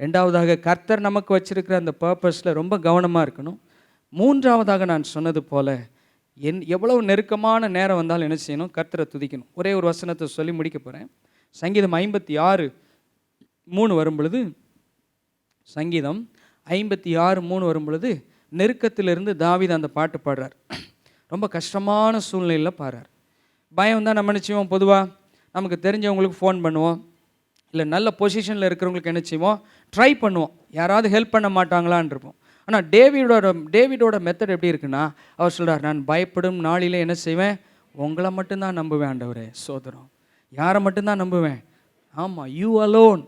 2வதாக கர்த்தர் நமக்கு வச்சிருக்கிற அந்த பர்பஸில் ரொம்ப கவனமாக இருக்கணும். 3வதாக நான் சொன்னது போல எவ்வளவு நெருக்கமான நேரம் வந்தாலும் என்ன செய்யணும்? கர்த்தரை துதிக்கணும். ஒரே ஒரு வசனத்தை சொல்லி முடிக்க போகிறேன். சங்கீதம் 56:3 வரும் பொழுது, சங்கீதம் 56:3 வரும் பொழுது நெருக்கத்திலிருந்து தாவீது அந்த பாட்டு பாடுறார். ரொம்ப கஷ்டமான சூழ்நிலையில் பாடுறார். பயம் தான் நம்ம என்ன செய்வோம், பொதுவாக நமக்கு தெரிஞ்சவங்களுக்கு ஃபோன் பண்ணுவோம், இல்லை நல்ல பொசிஷனில் இருக்கிறவங்களுக்கு என்ன செய்வோம், ட்ரை பண்ணுவோம், யாராவது ஹெல்ப் பண்ண மாட்டாங்களான் இருப்போம். ஆனால் டேவிடோட மெத்தட் எப்படி இருக்குன்னா, அவர் சொல்கிறார், நான் பயப்படும் நாளிலே என்ன செய்வேன், உங்களை மட்டும்தான் நம்புவேன் ஆண்டவரே. சோதரம், யாரை மட்டும்தான் நம்புவேன்? ஆமாம், யூ அலோன்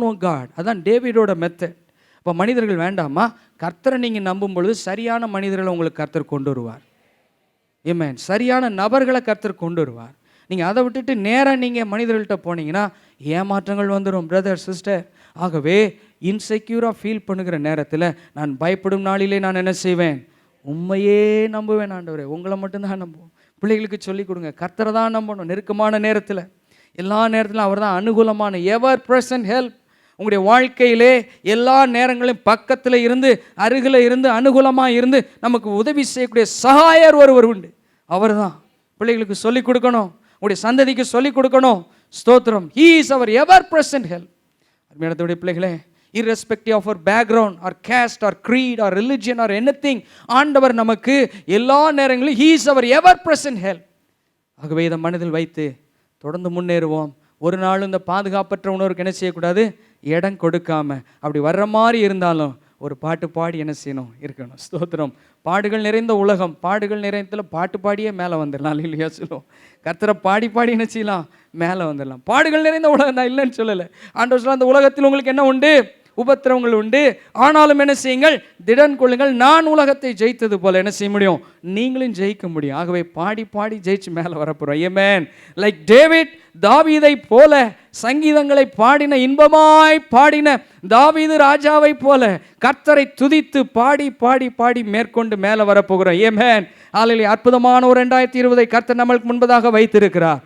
ஓ காட். அதான் டேவிடோட மெத்தட். இப்போ மனிதர்கள் வேண்டாமா, கர்த்தரை நீங்கள் நம்பும் பொழுது சரியான மனிதர்களை உங்களுக்கு கர்த்தர் கொண்டு வருவார். ஆமென். சரியான நபர்களை கர்த்தர் கொண்டு வருவார். நீங்கள் அதை விட்டுட்டு நேராக நீங்கள் மனிதர்கள்ட்ட போனீங்கன்னா ஏமாற்றங்கள் வந்துடும் பிரதர் சிஸ்டர். ஆகவே இன்செக்யூராக ஃபீல் பண்ணுகிற நேரத்தில், நான் பயப்படும் நாளிலே நான் என்ன செய்வேன், உண்மையே நம்புவேன் ஆண்டவரே, உங்களை மட்டும்தான் நம்புவோம். பிள்ளைகளுக்கு சொல்லிக் கொடுங்க, கர்த்தரை தான் நம்பணும். நெருக்கமான நேரத்தில், எல்லா நேரத்திலும் அவர் தான் அனுகூலமான எவர் பிரசன்ட் ஹெல்ப். உங்களுடைய வாழ்க்கையிலே எல்லா நேரங்களிலும் பக்கத்தில் இருந்து, அருகில் இருந்து, அனுகூலமாக இருந்து நமக்கு உதவி செய்யக்கூடிய சகாயர் ஒருவர் உண்டு. அவர் தான் பிள்ளைகளுக்கு சொல்லிக் கொடுக்கணும், உங்களுடைய சந்ததிக்கு சொல்லிக் கொடுக்கணும். ஸ்தோத்திரம். He is our ever present help. அருமையானவருடைய பிள்ளைகளே, irrespective of our background or caste or creed or religion or anything, ஆண்டவர் நமக்கு எல்லா நேரங்களிலும் he is our ever present help. ஆகவே இதை மனதில் வைத்து தொடர்ந்து முன்னேறுவோம். ஒரு நாள் இந்த பாதுகாப்பற்ற உணர்வுக்கு என்ன செய்யக்கூடாது, இடம் கொடுக்காம, அப்படி வர்ற மாதிரி இருந்தாலும் ஒரு பாட்டு பாடி என்ன செய்யணும், இருக்கணும். ஸ்தோத்திரம். பாடுகள் நிறைந்த உலகம், பாடுகள் நிறைந்ததில் பாட்டு பாடியே மேலே வந்துடலாம் இல்லையா சொல்லுவோம். கர்த்தரை பாடி பாடி என்ன செய்யலாம், மேலே வந்துடலாம். பாடுகள் நிறைந்த உலகம் தான், இல்லைன்னு சொல்லலை. ஆண்டவர் சொல்ல, அந்த உலகத்தில் உங்களுக்கு என்ன உண்டு, உபத்திரவங்கள் உண்டு, ஆனாலும் என்ன செய்யுங்கள், திடன் கொள்ளுங்கள், நான் உலகத்தை ஜெயித்தது போல என்ன செய்ய முடியும், நீங்களும் ஜெயிக்க முடியும். ஆகவே பாடி பாடி ஜெயிச்சு மேலே வரப்போகிறோம். ஆமென். லைக் டேவிட், தாவீதை போல சங்கீதங்களை பாடின, இன்பமாய் பாடின தாவீது ராஜாவை போல கர்த்தரை துதித்து பாடி பாடி பாடி மேற்கொண்டு மேலே வரப்போகிறோம். ஆமென். ஹல்லேலூயா. அற்புதமான ஒரு 2020 கர்த்தர் நம்மளுக்கு முன்பதாக வைத்திருக்கிறார்.